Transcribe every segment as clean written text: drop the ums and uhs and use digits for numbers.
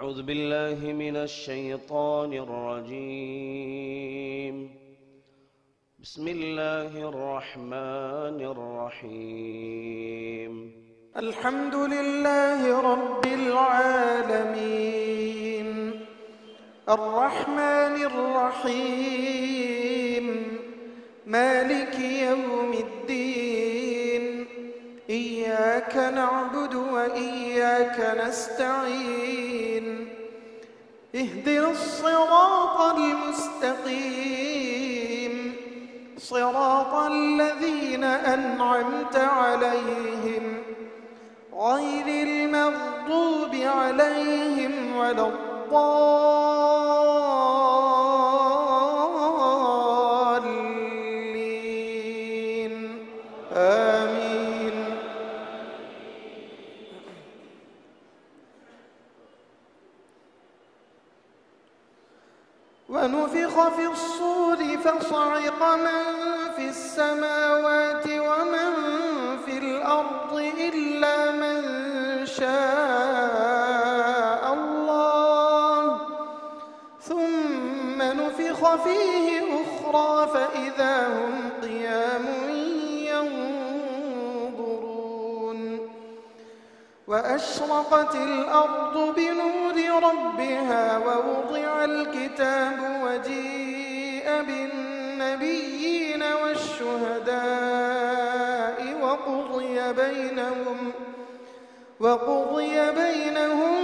أعوذ بالله من الشيطان الرجيم. بسم الله الرحمن الرحيم. الحمد لله رب العالمين الرحمن الرحيم مالك يوم الدين إياك نعبد وإياك نستعين اهدنا الصراط المستقيم صراط الذين أنعمت عليهم غير المغضوب عليهم ولا الضالين آمين. ونفخ في الصور فصعق من في السماوات ومن في الأرض إلا من شاء الله ثم نفخ فيه أخرى فإذا هم قيام ينظرون. وأشرقت الأرض بنور ربها ووضع الكتاب وجيء بالنبيين والشهداء وقضي بينهم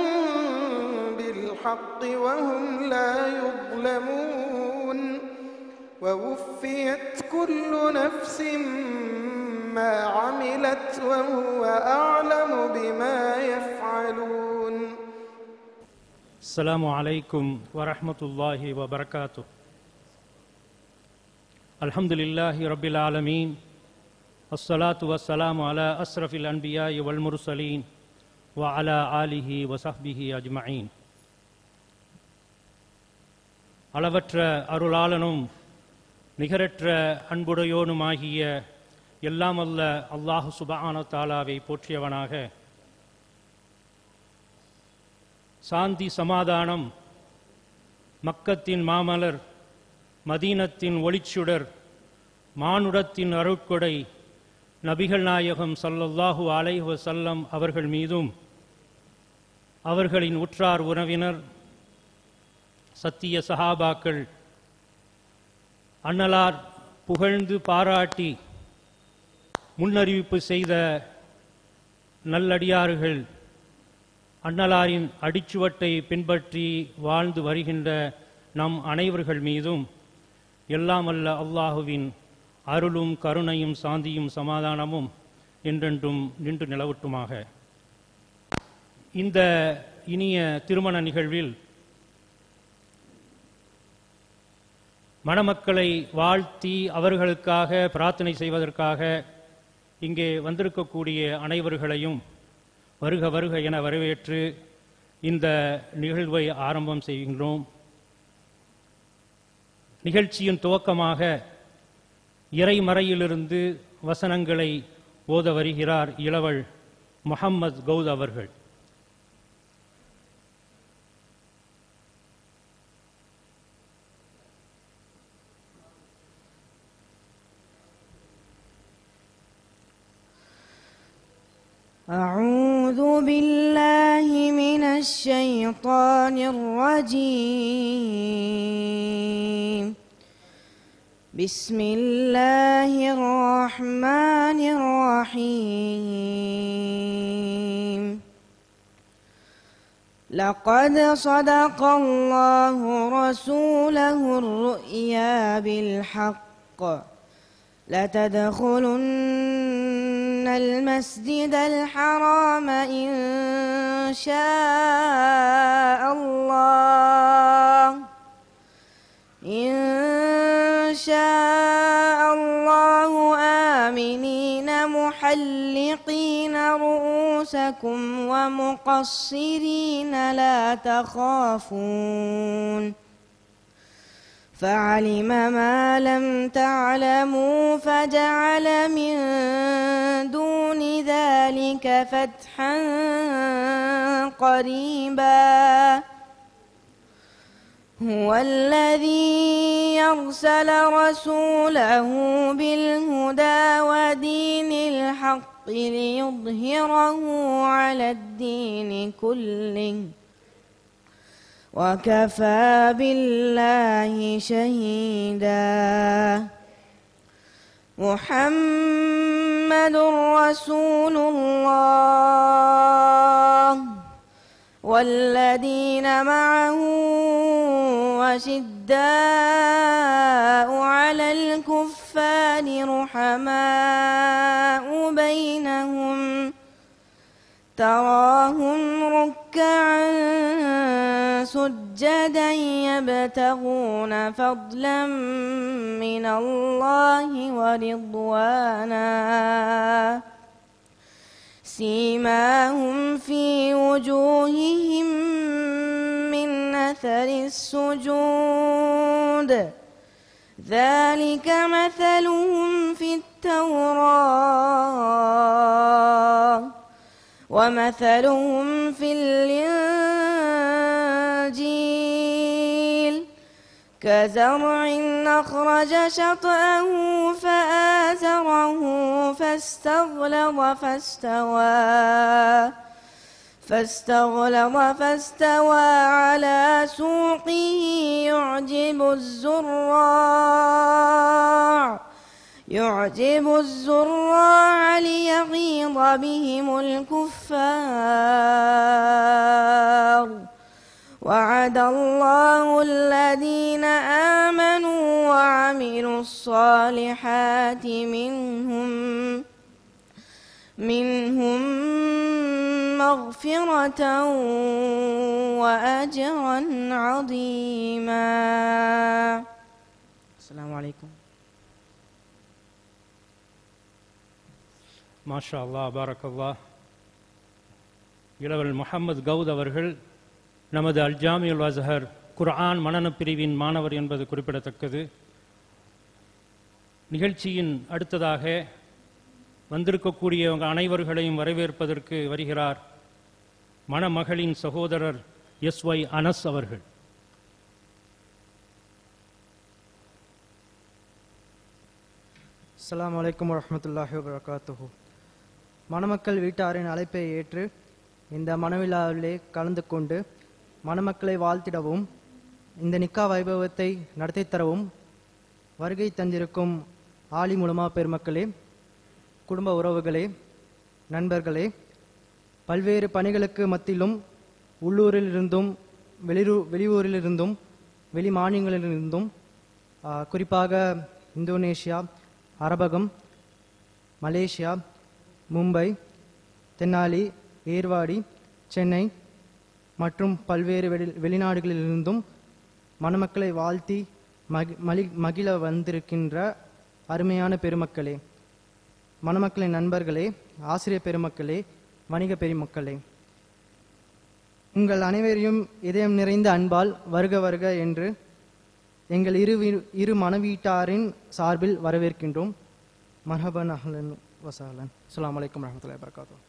بالحق وهم لا يظلمون. ووفيت كل نفس ما عملت وهو أعلم بما يفعلون. السلام عليكم ورحمة الله وبركاته. الحمد لله رب العالمين الصلاة والسلام على أشرف الأنبياء والمرسلين وعلى آله وصحبه أجمعين. அளவற்ற அருளாளனும் நிகரற்ற அன்புடையோனுமாகிய எல்லாம் அல்ல அல்லாஹு சுப்ஹானஹு வ தஆலாவை போற்றியவனாக, சாந்தி சமாதானம் மக்கத்தின் மாமலர் மதீனத்தின் ஒளிச்சுடர் மானுடத்தின் அருட்கொடை நபிகள் நாயகம் ஸல்லல்லாஹு அலைஹி வஸல்லம் அவர்கள் மீதும் அவர்களின் உற்றார் உறவினர் சத்திய சஹாபாக்கள் அன்னலார் புகழ்ந்து பாராட்டி முன்னறிவிப்பு செய்த நல்லடியார்கள் அன்னலாரின் அடிச்சுவட்டை பின்பற்றி வாழ்ந்து வருகின்ற நம் அனைவர்கள் மீதும் எல்லாம் அல்ல அல்லாஹுவின் அருளும் கருணையும் சாந்தியும் சமாதானமும் என்றென்றும் நின்று நிலவட்டுமாக. இந்த இனிய திருமண நிகழ்வில் மணமக்களை வாழ்த்தி அவர்களுக்காக பிரார்த்தனை செய்வதற்காக இங்கே வந்திருக்கக்கூடிய அனைவர்களையும் வருக வருக என வரவேற்று இந்த நிகழ்வை ஆரம்பம் செய்கின்றோம். நிகழ்ச்சியின் துவக்கமாக இறைமறையிலிருந்து வசனங்களை ஓத வருகிறார் இளவல் முஹம்மது கௌத் அவர்கள். أعوذ بالله من الشيطان الرجيم. بسم الله الرحمن الرحيم. لقد صدق الله رسوله الرؤيا بالحق لتدخلن المسجد الحرام إن شاء الله آمنين محلقين رؤوسكم ومقصرين لا تخافون فعلم ما لم تعلموا فجعل من دون ذلك فتحا قريبا هو الذي أرسل رسوله بالهدى ودين الحق ليظهره على الدين كله وكفى بالله شهيدا. محمد رسول الله والذين معه وشداء على الكفار رحماء بينهم تراهم ركعا سجدا يبتغون فضلا من الله ورضوانا سيماهم في وجوههم من أثر السجود ذلك مثلهم في التوراة ومثلهم في الإنجيل كزرع أخرج شطأه فآزره فاستغلظ على سوقه يعجب الزراع ليغيظ بهم الكفار وعد الله الذين آمنوا وعملوا الصالحات منهم مغفرة وأجرا عظيما. السلام عليكم. மாஷா அல்லாஹ் பாரக்கல்லாஹ். இளவல் முஹம்மது கவுத் அவர்கள் நமது அல்ஜாமியுல் அஸ்ஹர் குர்ஆன் மனனப் பிரிவின் மாணவர் என்பது குறிப்பிடத்தக்கது. நிகழ்ச்சியின் அடுத்ததாக வந்திருக்கக்கூடியவங்க அனைவர்களையும் வரவேற்பதற்கு வருகிறார் மணமகளின் சகோதரர் SY அனஸ் அவர்கள். அஸ்ஸலாமு அலைக்கும் வரஹ்மத்துல்லாஹி வபரகாத்துஹு. மணமக்கள் வீட்டாரின் அழைப்பை ஏற்று இந்த மணவிழாவிலே கலந்து கொண்டு மணமக்களை வாழ்த்திடவும் இந்த நிக்கா வைபவத்தை நடத்தி தரவும் வருகை தந்திருக்கும் ஆலிம் உலமா பெருமக்களே, குடும்ப உறவுகளே, நண்பர்களே, பல்வேறு பணிகளுக்கு மத்தியிலும் உள்ளூரிலிருந்தும் வெளியூரிலிருந்தும் வெளி மாநிலங்களிலிருந்தும் குறிப்பாக இந்தோனேஷியா, அரபகம், மலேசியா, மும்பை, தென்னாலி, ஏர்வாடி, சென்னை மற்றும் பல்வேறு வெளிநாடுகளிலிருந்தும் மணமக்களை வாழ்த்தி மகிழ வந்திருக்கின்ற அருமையான பெருமக்களே, மணமக்களின் நண்பர்களே, ஆசிரியர் பெருமக்களே, வணிக பெருமக்களே, உங்கள் அனைவரையும் இதயம் நிறைந்த அன்பால் வருக வருக என்று எங்கள் இரு மணவீட்டாரின் சார்பில் வரவேற்கின்றோம். மர்ஹபன் அஹ்லன் வஸஹ்லன். அஸ்ஸலாமு அலைக்கும் வரஹ்மத்துல்லாஹி வபரகாத்துஹு.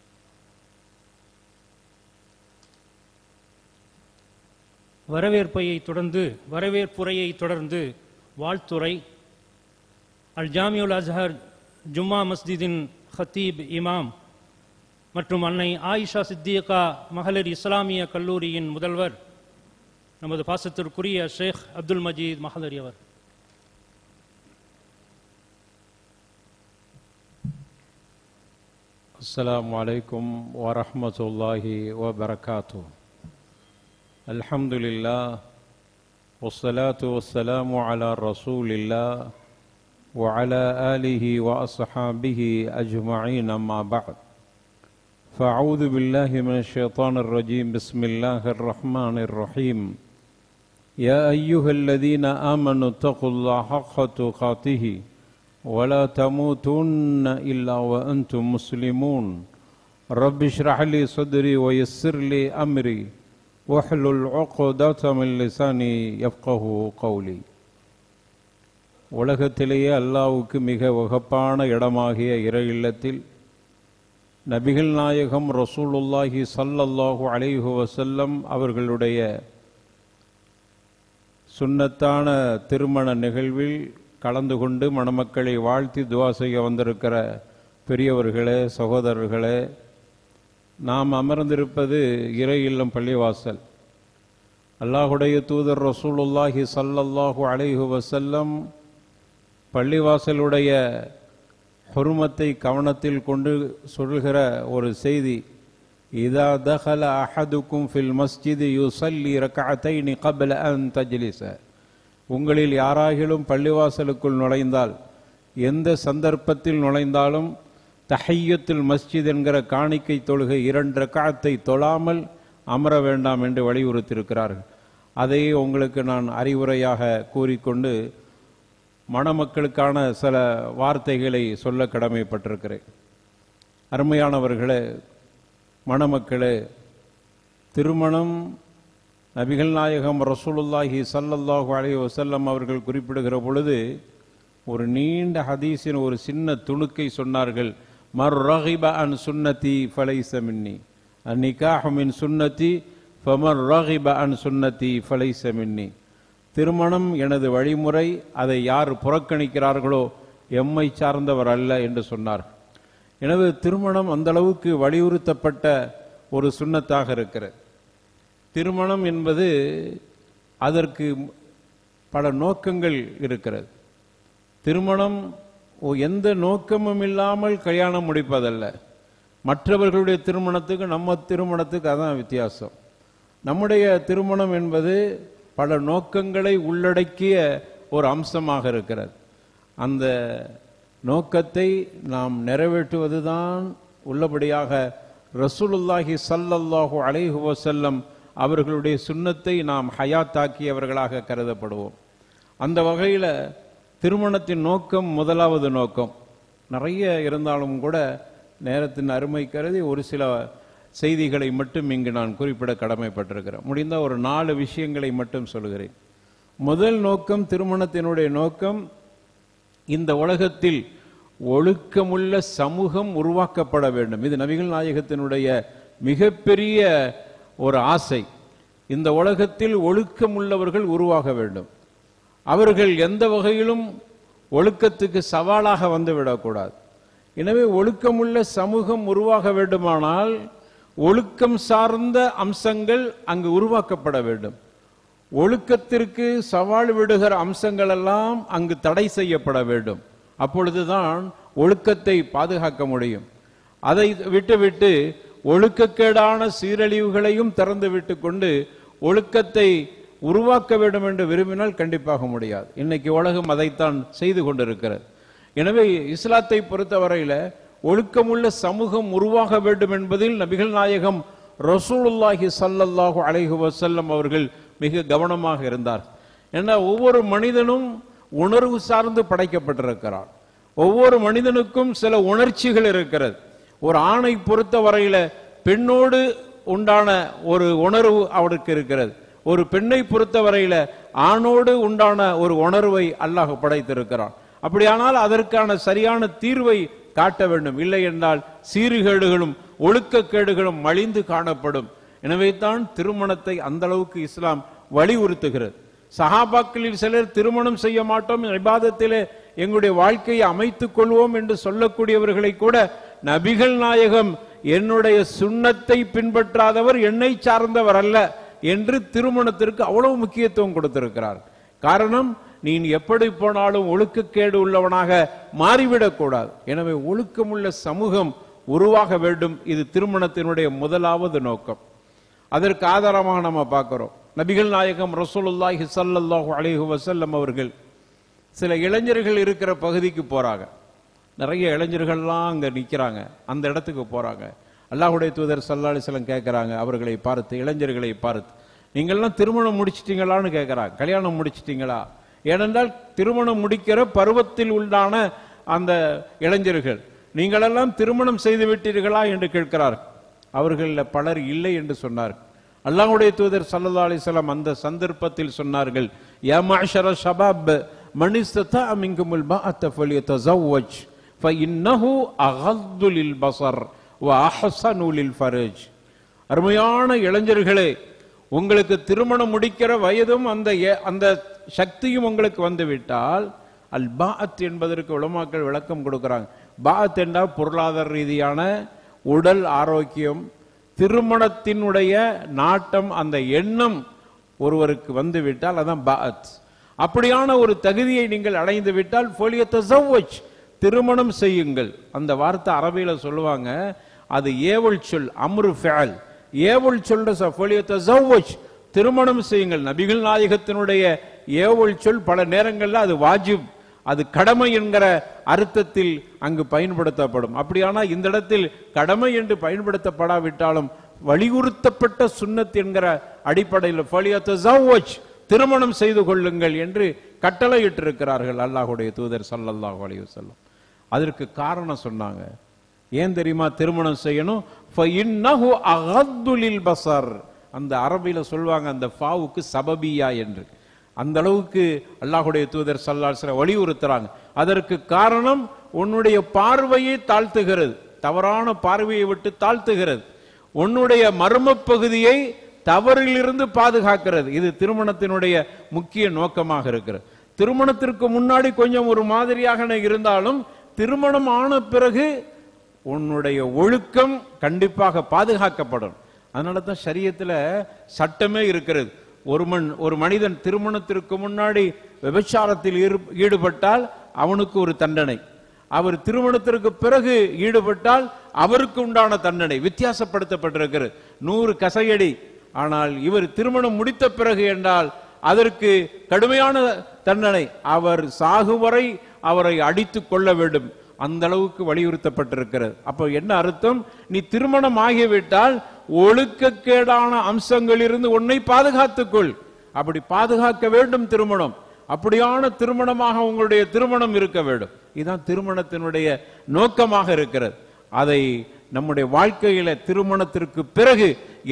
வரவேற்புரையை தொடர்ந்து வாழ்த்துரை அல்ஜாமியுல் அஸ்ஹர் ஜும்மா மஸ்ஜிதின் ஹத்தீப் இமாம் மற்றும் அன்னை ஆயிஷா சித்திகா மகளிர் இஸ்லாமிய கல்லூரியின் முதல்வர் நமது பாசத்திற்குரிய ஷேக் அப்துல் மஜீத் மஹதரி அவர். அஸ்ஸலாமு அலைக்கும் வரஹ்மத்துல்லாஹி வபரகாத்துஹு. அல்ஹம்துலில்லாஹ் வஸ்ஸலாத்து வஸ்ஸலாமு அலா ரசூலில்லாஹ் وعلى آله وأصحابه أجمعين أما بعد فأعوذ بالله من الشيطان الرجيم بسم الله الرحمن الرحيم يا أيها الذين آمنوا اتقوا الله حق تقاته ولا تموتن إلا وأنتم مسلمون رب اشرح لي صدري ويسر لي أمري واحلل عقدة من لساني يفقه قولي. உலகத்திலேயே அல்லாஹ்வுக்கு மிக வகப்பான இடமாகிய இறை இல்லத்தில் நபிகள் நாயகம் ரசூலுல்லாஹி ஸல்லல்லாஹு அலைஹி வஸல்லம் அவர்களுடைய சுன்னத்தான திருமண நிகழ்வில் கலந்து கொண்டு மணமக்களை வாழ்த்தி துவா செய்ய வந்திருக்கிற பெரியவர்களே, சகோதரர்களே, நாம் அமர்ந்திருப்பது இறை இல்லம் பள்ளிவாசல். அல்லாஹுடைய தூதர் ரசூலுல்லாஹி ஸல்லல்லாஹு அலைஹி வஸல்லம் பள்ளிவாசலுடைய ஹுர்மத்தை கவனத்தில் கொண்டு சொல்கிற ஒரு செய்தி, இதா தஹல அஹதுக்கும் ஃபில் மஸ்ஜிதி யுஸல்லி ரக்அத்தைனி கப்ல அன் தஜ்லிஸ. உங்களில் யாராகிலும் பள்ளிவாசலுக்குள் நுழைந்தால், எந்த சந்தர்ப்பத்தில் நுழைந்தாலும் தஹிய்யத்துல் மஸ்ஜித் என்கிற காணிக்கை தொழுகை 2 ரக்அத்தை தொழாமல் அமர வேண்டாம் என்று வலியுறுத்தியிருக்கிறார்கள். அதையே உங்களுக்கு நான் அறிவுரையாக கூறிக்கொண்டு மணமக்களுக்கான சில வார்த்தைகளை சொல்ல கடமைப்பட்டிருக்கிறேன். அருமையானவர்களே, மணமக்களே, திருமணம் நபிகள் நாயகம் ரசூலுல்லாஹி ஸல்லல்லாஹு அலைஹி வஸல்லம் அவர்கள் குறிப்பிடுகிற பொழுது ஒரு நீண்ட ஹதீஸின் ஒரு சின்ன துணுக்கை சொன்னார்கள். மர் ரகிப அன் சுன்னதி ஃபலைஸ மின்னி, அந்நிகாஹு மின் சுன்னதி ஃபமர் ரகிப அன் சுன்னதி ஃபலைஸ மின்னி. திருமணம் எனது வழிமுறை, அதை யார் புறக்கணிக்கிறார்களோ எம்மை சார்ந்தவர் அல்ல என்று சொன்னார். எனவே திருமணம் அந்த அளவுக்கு வலியுறுத்தப்பட்ட ஒரு சுன்னத்தாக இருக்கிறது. திருமணம் என்பது அதற்கு பல நோக்கங்கள் இருக்கிறது. திருமணம் எந்த நோக்கமும் இல்லாமல் கல்யாணம் முடிப்பதல்ல. மற்றவர்களுடைய திருமணத்துக்கு நம்ம திருமணத்துக்கு அதான் வித்தியாசம். நம்முடைய திருமணம் என்பது பல நோக்கங்களை உள்ளடக்கிய ஒரு அம்சமாக இருக்கிறது. அந்த நோக்கத்தை நாம் நிறைவேற்றுவதுதான் உள்ளபடியாக ரசூலுல்லாஹி ஸல்லல்லாஹு அலைஹி வஸல்லம் அவர்களுடைய சுன்னத்தை நாம் ஹயாத்தாக்கியவர்களாக கருதப்படுவோம். அந்த வகையில் திருமணத்தின் நோக்கம் முதலாவது நோக்கம். நிறைய இருந்தாலும் கூட நேரத்தின் அருமை கருதி ஒரு சில செய்திகளை மட்டும் இங்கு நான் குறிப்பிட கடமைப்பட்டிருக்கிறேன். முடிந்தால் ஒரு 4 விஷயங்களை மட்டும் சொல்கிறேன். முதல் நோக்கம், திருமணத்தினுடைய நோக்கம், இந்த உலகத்தில் ஒழுக்கமுள்ள சமூகம் உருவாக்கப்பட வேண்டும். இது நபிகள் நாயகத்தினுடைய மிகப்பெரிய ஒரு ஆசை. இந்த உலகத்தில் ஒழுக்கமுள்ளவர்கள் உருவாக வேண்டும். அவர்கள் எந்த வகையிலும் ஒழுக்கத்துக்கு சவாலாக வந்துவிடக்கூடாது. எனவே ஒழுக்கமுள்ள சமூகம் உருவாக வேண்டுமானால் ஒழுக்கம் சார்ந்த அம்சங்கள் அங்கு உருவாக்கப்பட வேண்டும். ஒழுக்கத்திற்கு சவால் விடுகிற அம்சங்கள் எல்லாம் அங்கு தடை செய்யப்பட வேண்டும். அப்பொழுதுதான் ஒழுக்கத்தை பாதுகாக்க முடியும். அதை விட்டுவிட்டு ஒழுக்கக்கேடான சீரழிவுகளையும் திறந்து விட்டு கொண்டு ஒழுக்கத்தை உருவாக்க வேண்டும் என்று விரும்பினால் கண்டிப்பாக முடியாது. இன்னைக்கு உலகம் அதைத்தான் செய்து கொண்டிருக்கிறது. எனவே இஸ்லாத்தை பொறுத்தவரையில ஒழுக்கமுள்ள சமூகம் உருவாக வேண்டும் என்பதில் நபிகள் நாயகம் ரசூலுல்லாஹி ஸல்லல்லாஹு அலைஹி வஸல்லம் அவர்கள் மிக கவனமாக இருந்தார். ஏன்னா ஒவ்வொரு மனிதனும் உணர்வு சார்ந்து படைக்கப்பட்டிருக்கிறார். ஒவ்வொரு மனிதனுக்கும் சில உணர்ச்சிகள் இருக்கிறது. ஒரு ஆணை பொறுத்த வரையில பெண்ணோடு உண்டான ஒரு உணர்வு அவருக்கு இருக்கிறது. ஒரு பெண்ணை பொறுத்த வரையில ஆணோடு உண்டான ஒரு உணர்வை அல்லாஹ் படைத்திருக்கிறான். அப்படியானால் அதற்கான சரியான தீர்வை காட்ட வேண்டும். இல்லை என்றால் சீர்கேடுகளும் ஒழுக்கக்கேடுகளும் மலிந்து காணப்படும். எனவே தான் திருமணத்தை அந்த அளவுக்கு இஸ்லாம் வலியுறுத்துகிறது. சஹாபாக்களில் சிலர் திருமணம் செய்ய மாட்டோம், இபாதத்திலே எங்களுடைய வாழ்க்கையை அமைத்துக் கொள்வோம் என்று சொல்லக்கூடியவர்களை கூட நபிகள் நாயகம் என்னுடைய சுன்னத்தை பின்பற்றாதவர் என்னை சார்ந்தவர் அல்ல என்று திருமணத்திற்கு அவ்வளவு முக்கியத்துவம் கொடுத்திருக்கிறார். காரணம், நீ எப்படி போனாலும் ஒழுக்கக்கேடு உள்ளவனாக மாறிவிடக்கூடாது. எனவே ஒழுக்கமுள்ள சமூகம் உருவாக வேண்டும். இது திருமணத்தினுடைய முதலாவது நோக்கம். அதற்கு ஆதாரமாக நம்ம பார்க்கிறோம். நபிகள் நாயகம் ரசூலுல்லாஹி ஸல்லல்லாஹு அலைஹி வஸல்லம் அவர்கள் சில இளைஞர்கள் இருக்கிற பகுதிக்கு போறாங்க. நிறைய இளைஞர்கள்லாம் அங்க நிற்கிறாங்க. அந்த இடத்துக்கு போறாங்க. அல்லாஹ்வுடைய தூதர் ஸல்லல்லாஹு அலைஹி வஸல்லம் கேட்கிறாங்க, அவர்களை பார்த்து, இளைஞர்களை பார்த்து, நீங்கள்லாம் திருமணம் முடிச்சிட்டீங்களான்னு கேட்கிறாங்க. கல்யாணம் முடிச்சிட்டீங்களா? ஏனென்றால் திருமணம் முடிக்கிற பருவத்தில் உண்டான அந்த இளைஞர்கள், நீங்களெல்லாம் திருமணம் செய்து விட்டீர்களா என்று கேட்கிறார். அவர்களில் பலர் இல்லை என்று சொன்னார். அல்லாஹ்வுடைய தூதர் ஸல்லல்லாஹு அலைஹி வஸல்லம் அந்த சந்தர்ப்பத்தில் சொன்னார்கள், யா மஅஷர ஷபாப் மன் இஸ்ததா மின்குமுல் பாஅத ஃபல்யதஸவ்வஜ் ஃபஇன்னஹு அகது லில் பஸர் வ அஹ்ஸனு லில் ஃபரஜ். அருமையான இளைஞர்களே, உங்களுக்கு திருமணம் முடிக்கிற வயதும் அந்த சக்தியும் உங்களுக்கு வந்துவிட்டால், அல் பாஅத் என்பதற்கு உலமாக்கள் விளக்கம் கொடுக்கிறாங்க. பாஅத் என்றால் பொருளாதார ரீதியான உடல் ஆரோக்கியம், திருமணத்தினுடைய நாட்டம், அந்த எண்ணம் ஒருவருக்கு வந்துவிட்டால் அதான் பாஅத். அப்படியான ஒரு தகுதியை நீங்கள் அடைந்து விட்டால் ஃபலியத்தஸவ்வஜ், திருமணம் செய்யுங்கள். அந்த வார்த்தை அரபியில சொல்லுவாங்க, அது ஏவல் சொல், அம்ரு ஃபிஅல். ஏவல் சொல்ற ஃபலியத்தஸவ்வஜ், திருமணம் செய்யுங்கள். நபிகள் நாயகத்தினுடைய ஏவல் சொல் பல நேரங்களில் அது வாஜிப், அது கடமை என்கிற அர்த்தத்தில் அங்கு பயன்படுத்தப்படும். அப்படியானா இந்த இடத்தில் கடமை என்று பயன்படுத்தப்படாவிட்டாலும் வலியுறுத்தப்பட்ட சுன்னத் என்கிற அடிப்படையில் ஃபலியத்தஸவ்வஜ், திருமணம் செய்து கொள்ளுங்கள் என்று கட்டளையிட்டிருக்கிறார்கள் அல்லாஹ்வுடைய தூதர் ஸல்லல்லாஹு அலைஹி வஸல்லம். அதற்கு காரணம் சொன்னாங்க. ஏன் தெரியுமா திருமணம் செய்யணும்? ஃபஇன்னஹு அகத்து லில் பஸர். அந்த அரபியில சொல்வாங்க அந்த ஃபாவுக்கு சபபியா என்று. அந்த அளவுக்கு அல்லாஹ்வுடைய தூதர் ஸல்லல்லாஹு அலைஹி வஸல்லம் வலியுறுத்துறாங்க. அதற்கு காரணம் உன்னுடைய பார்வையை தாழ்த்துகிறது, தவறான பார்வையை விட்டு தாழ்த்துகிறது, உன்னுடைய மர்ம பகுதியை தவறிலிருந்து பாதுகாக்கிறது. இது திருமணத்தினுடைய முக்கிய நோக்கமாக இருக்கிறது. திருமணத்திற்கு முன்னாடி கொஞ்சம் ஒரு மாதிரியாக இருந்தாலும் திருமணம் ஆன பிறகு உன்னுடைய ஒழுக்கம் கண்டிப்பாக பாதுகாக்கப்படும். அதனால தான் ஷரியத்துல சட்டமே இருக்கிறது. ஒரு மனிதன் திருமணத்திற்கு முன்னாடி விபச்சாரத்தில் ஈடுபட்டால் அவனுக்கு ஒரு தண்டனை, அவர் திருமணத்திற்கு பிறகு ஈடுபட்டால் அவருக்கு உண்டான தண்டனை வித்தியாசப்படுத்தப்பட்டிருக்கிறது. 100 கசையடி. ஆனால் இவர் திருமணம் முடித்த பிறகு என்றால் அதற்கு கடுமையான தண்டனை, அவர் சாகுவரை அவரை அடித்துக் கொள்ள வேண்டும். அந்த அளவுக்கு வலியுறுத்தப்பட்டிருக்கிறது. அப்போ என்ன அர்த்தம்? நீ திருமணம் ஆகிவிட்டால் ஒழுக்கக்கேடான அம்சங்களிலிருந்து உன்னை பாதுகாத்துக்கொள். அப்படி பாதுகாக்க வேண்டும் திருமணம். அப்படியான திருமணமாக உங்களுடைய திருமணம் இருக்க வேண்டும். இதுதான் திருமணத்தினுடைய நோக்கமாக இருக்கிறது. அதை நம்முடைய வாழ்க்கையில திருமணத்திற்கு பிறகு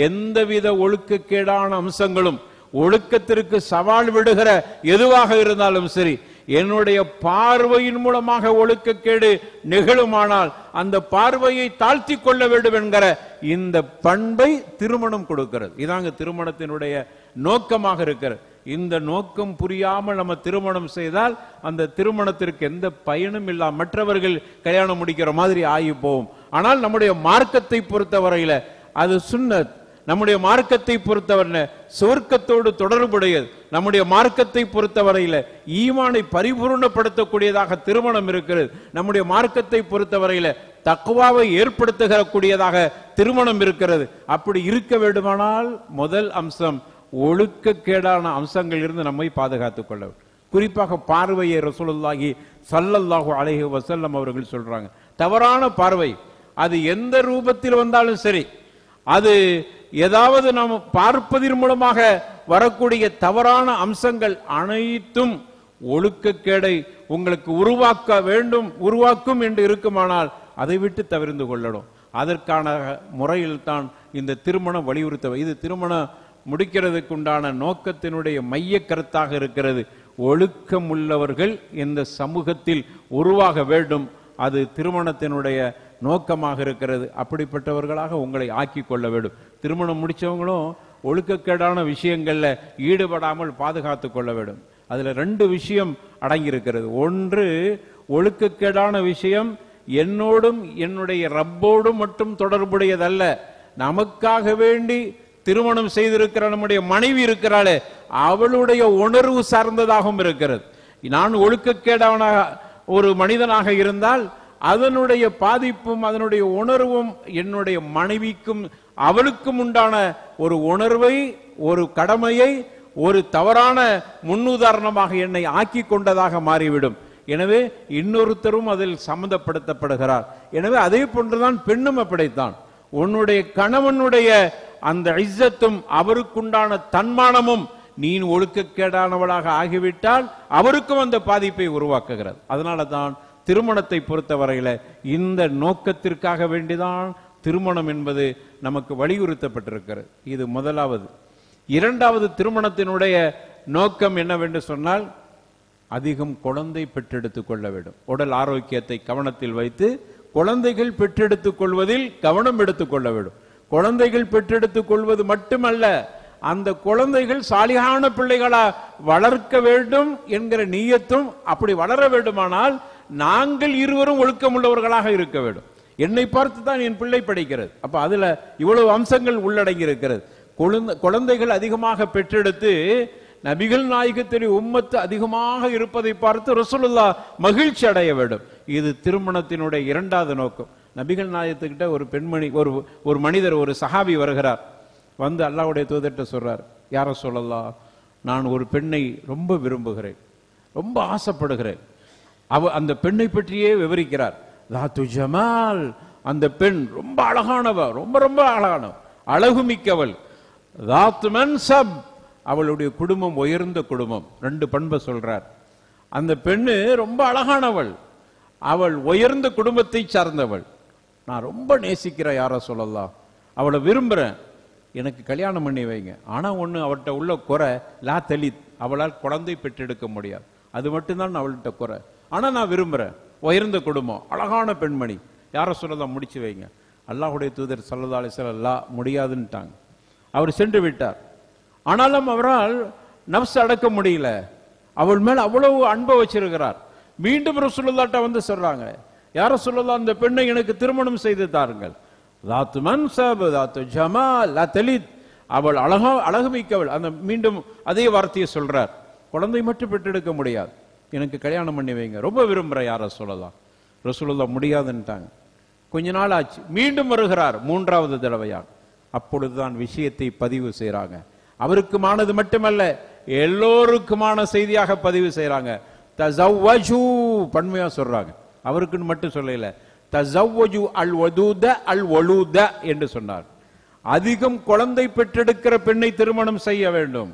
எந்தவித ஒழுக்கக்கேடான அம்சங்களும், ஒழுக்கத்திற்கு சவால் விடுகிற எதுவாக இருந்தாலும் சரி, என்னுடைய பார்வையின் மூலமாக ஒழுக்கக்கேடு நிகழுமானால் அந்த பார்வையை தாழ்த்தி கொள்ள வேண்டும் என்கிற இந்த பண்பை திருமணம் கொடுக்கிறது. இதாங்க திருமணத்தினுடைய நோக்கமாக இருக்கிறது. இந்த நோக்கம் புரியாமல் நம்ம திருமணம் செய்தால் அந்த திருமணத்திற்கு எந்த பயனும் இல்லாம மற்றவர்கள் கல்யாணம் முடிக்கிற மாதிரி ஆகி போகும். ஆனால் நம்முடைய மார்க்கத்தை பொறுத்தவரையில அது சுன்னத். நம்முடைய மார்க்கத்தை பொறுத்தவரை சொர்க்கத்தோடு தொடர்புடையது. நம்முடைய மார்க்கத்தை பொறுத்தவரையில ஈமானை பரிபூர்ணப்படுத்தக்கூடியதாக திருமணம் இருக்கிறது. நம்முடைய மார்க்கத்தை பொறுத்தவரையில தக்வாவை ஏற்படுத்துகிற கூடியதாக திருமணம் இருக்கிறது. அப்படி இருக்க வேண்டுமானால் முதல் அம்சம் ஒழுக்கக்கேடான அம்சங்கள் இருந்து நம்மை பாதுகாத்துக் கொள்ள. குறிப்பாக பார்வையை ரசூலுல்லாஹி ஸல்லல்லாஹு அலைஹி வஸல்லம் அவர்கள் சொல்றாங்க. தவறான பார்வை அது எந்த ரூபத்தில் வந்தாலும் சரி, அது ஏதாவது நாம் பார்ப்பதன் மூலமாக வரக்கூடிய தவறான அம்சங்கள் அனைத்தும் ஒழுக்கக்கேடை உங்களுக்கு உருவாக்கும் என்று இருக்குமானால் அதை விட்டு தவிர்த்து கொள்ளணும். அதற்கான முறையில் தான் இந்த திருமணம் வலியுறுத்த. இது திருமணம் முடிக்கிறதுக்கு உண்டான நோக்கத்தினுடைய மைய கருத்தாக இருக்கிறது. ஒழுக்கம் உள்ளவர்கள் இந்த சமூகத்தில் உருவாக வேண்டும். அது திருமணத்தினுடைய நோக்கமாக இருக்கிறது. அப்படிப்பட்டவர்களாக உங்களை ஆக்கி கொள்ள வேண்டும். திருமணம் முடிச்சவங்களும் ஒழுக்கக்கேடான விஷயங்கள்ல ஈடுபடாமல் பாதுகாத்து கொள்ள வேண்டும். அதுல 2 விஷயம் அடங்கியிருக்கிறது. ஒன்று, ஒழுக்கக்கேடான விஷயம் என்னோடும் என்னுடைய ரப்போடும் மட்டும் தொடர்புடையதல்ல, நமக்காக வேண்டி திருமணம் செய்திருக்கிற நம்முடைய மனைவி இருக்கிறாளே அவளுடைய உணர்வு சார்ந்ததாகவும் இருக்கிறது. நான் ஒழுக்கக்கேடான ஒரு மனிதனாக இருந்தால் அதனுடைய பாதிப்பும் அதனுடைய உணர்வும் என்னுடைய மனைவிக்கும் அவளுக்கும் உண்டான ஒரு உணர்வை, ஒரு கடமையை, ஒரு தவறான முன்னுதாரணமாக என்னை ஆக்கி கொண்டதாக மாறிவிடும். எனவே இன்னொருத்தரும் அதில் சம்பந்தப்படுத்தப்படுகிறார். எனவே அதே போன்றுதான் பெண்ணும் அப்படித்தான். உன்னுடைய கணவனுடைய அந்த இஸ்ஸத்தும் அவருக்குண்டான தன்மானமும் நீ ஒழுக்கக்கேடானவளாக ஆகிவிட்டால் அவருக்கும் அந்த பாதிப்பை உருவாக்குகிறது. அதனால தான் திருமணத்தை பொறுத்தவரையில இந்த நோக்கத்திற்காக வேண்டிதான் திருமணம் என்பது நமக்கு வலியுறுத்தப்பட்டிருக்கிறது. இது முதலாவது. இரண்டாவது, திருமணத்தினுடைய நோக்கம் என்னவென்று சொன்னால் அதிகம் குழந்தை பெற்றெடுத்துக் கொள்ள வேண்டும். உடல் ஆரோக்கியத்தை கவனத்தில் வைத்து குழந்தைகள் பெற்றெடுத்துக் கொள்வதில் கவனம் எடுத்துக் கொள்ள வேண்டும். குழந்தைகள் பெற்றெடுத்துக் கொள்வது மட்டுமல்ல, அந்த குழந்தைகள் சாலிகான பிள்ளைகளா வளர்க்க வேண்டும் என்கிற நீயத்தும், அப்படி வளர வேண்டுமானால் நாங்கள் இருவரும் ஒழுக்கமுள்ளவர்களாக இருக்க வேண்டும். என்னை பார்த்து தான் என் பிள்ளை படிக்கிறது. அப்ப அதுல இவ்வளவு அம்சங்கள் உள்ளடங்கி இருக்கிறது. குழந்தைகள் அதிகமாக பெற்றெடுத்து நபிகள் நாயகத்தின் உம்மத்து அதிகமாக இருப்பதை பார்த்து ரசூலுல்லாஹ் மகிழ்ச்சி அடைய வேண்டும். இது திருமணத்தினுடைய இரண்டாவது நோக்கம். நபிகள் நாயகத்துக்கிட்ட ஒரு பெண்மணி, ஒரு மனிதர், ஒரு சஹாபி வருகிறார். வந்து அல்லாஹ்வுடைய தூதர்கிட்ட சொல்றார், யா ரசூலல்லாஹ், நான் ஒரு பெண்ணை ரொம்ப விரும்புகிறேன், ரொம்ப ஆசைப்படுகிறேன். அந்த பெண்ணை பற்றியே விவரிக்கிறார். தாத்து ஜமால், அந்த பெண் ரொம்ப அழகானவ, ரொம்ப ரொம்ப அழகானவ, அழகு மிக்கவள். தாத்து மன்சப், அவளுடைய குடும்பம் உயர்ந்த குடும்பம். 2 பண்பை சொல்றார். அந்த பெண்ணு ரொம்ப அழகானவள், அவள் உயர்ந்த குடும்பத்தை சார்ந்தவள். நான் ரொம்ப நேசிக்கிறேன் யா ரசூலல்லாஹ், அவளை விரும்புறேன், எனக்கு கல்யாணம் பண்ணி வைங்க. ஆனா ஒண்ணு, அவள்கிட்ட உள்ள குறை லா தலித், அவளால் குழந்தை பெற்றெடுக்க முடியாது. அது மட்டும்தான் அவள்கிட்ட குறை. ஆனா நான் விரும்புறேன், உயர்ந்த குடும்பம், அழகான பெண்மணி, யா ரசூலல்லாஹ் முடிச்சு வைங்க. அல்லாஹ்வுடைய தூதர் ஸல்லல்லாஹு அலைஹி வஸல்லம் லா, முடியாதுன்னுட்டாங்க. அவர் சென்று விட்டார். ஆனாலும் அவரால் நஃப்ஸ் அடக்க முடியல. அவள் மேல் அவ்வளவு அன்பை வச்சிருக்கிறார். மீண்டும் ரசூலுல்லாஹ்ட்ட வந்து சொல்றாங்க, யா ரசூலல்லாஹ், அந்த பெண்ணை எனக்கு திருமணம் செய்து தாருங்கள். தாத்து மன்சப், தாத்து ஜமால், லா தலித், அவள் அழகு மிக்கவள். அந்த மீண்டும் அதே வார்த்தையை சொல்றார். குழந்தை மட்டும் பெற்றெடுக்க முடியாது, எனக்கு கல்யாணம் பண்ணி வைங்க, ரொம்ப விரும்புறேன் யா ரசூலல்லாஹ். ரசூலுல்லாஹ் முடியாதுன்னுட்டாங்க. கொஞ்ச நாள் ஆச்சு, மீண்டும் வருகிறார் 3வது தடவையாக. அப்பொழுதுதான் விஷயத்தை பதிவு செய்யறாங்க. அவருக்குமானது மட்டுமல்ல, எல்லோருக்குமான செய்தியாக பதிவு செய்யறாங்க. தஸவ்வஜு, பன்மையா சொல்றாங்க. அவருக்குன்னு மட்டும் சொல்லல, தஸவ்வஜு அல் வதூத அல் வலூத என்று சொன்னார். அதிகம் குழந்தை பெற்றெடுக்கிற பெண்ணை திருமணம் செய்ய வேண்டும்.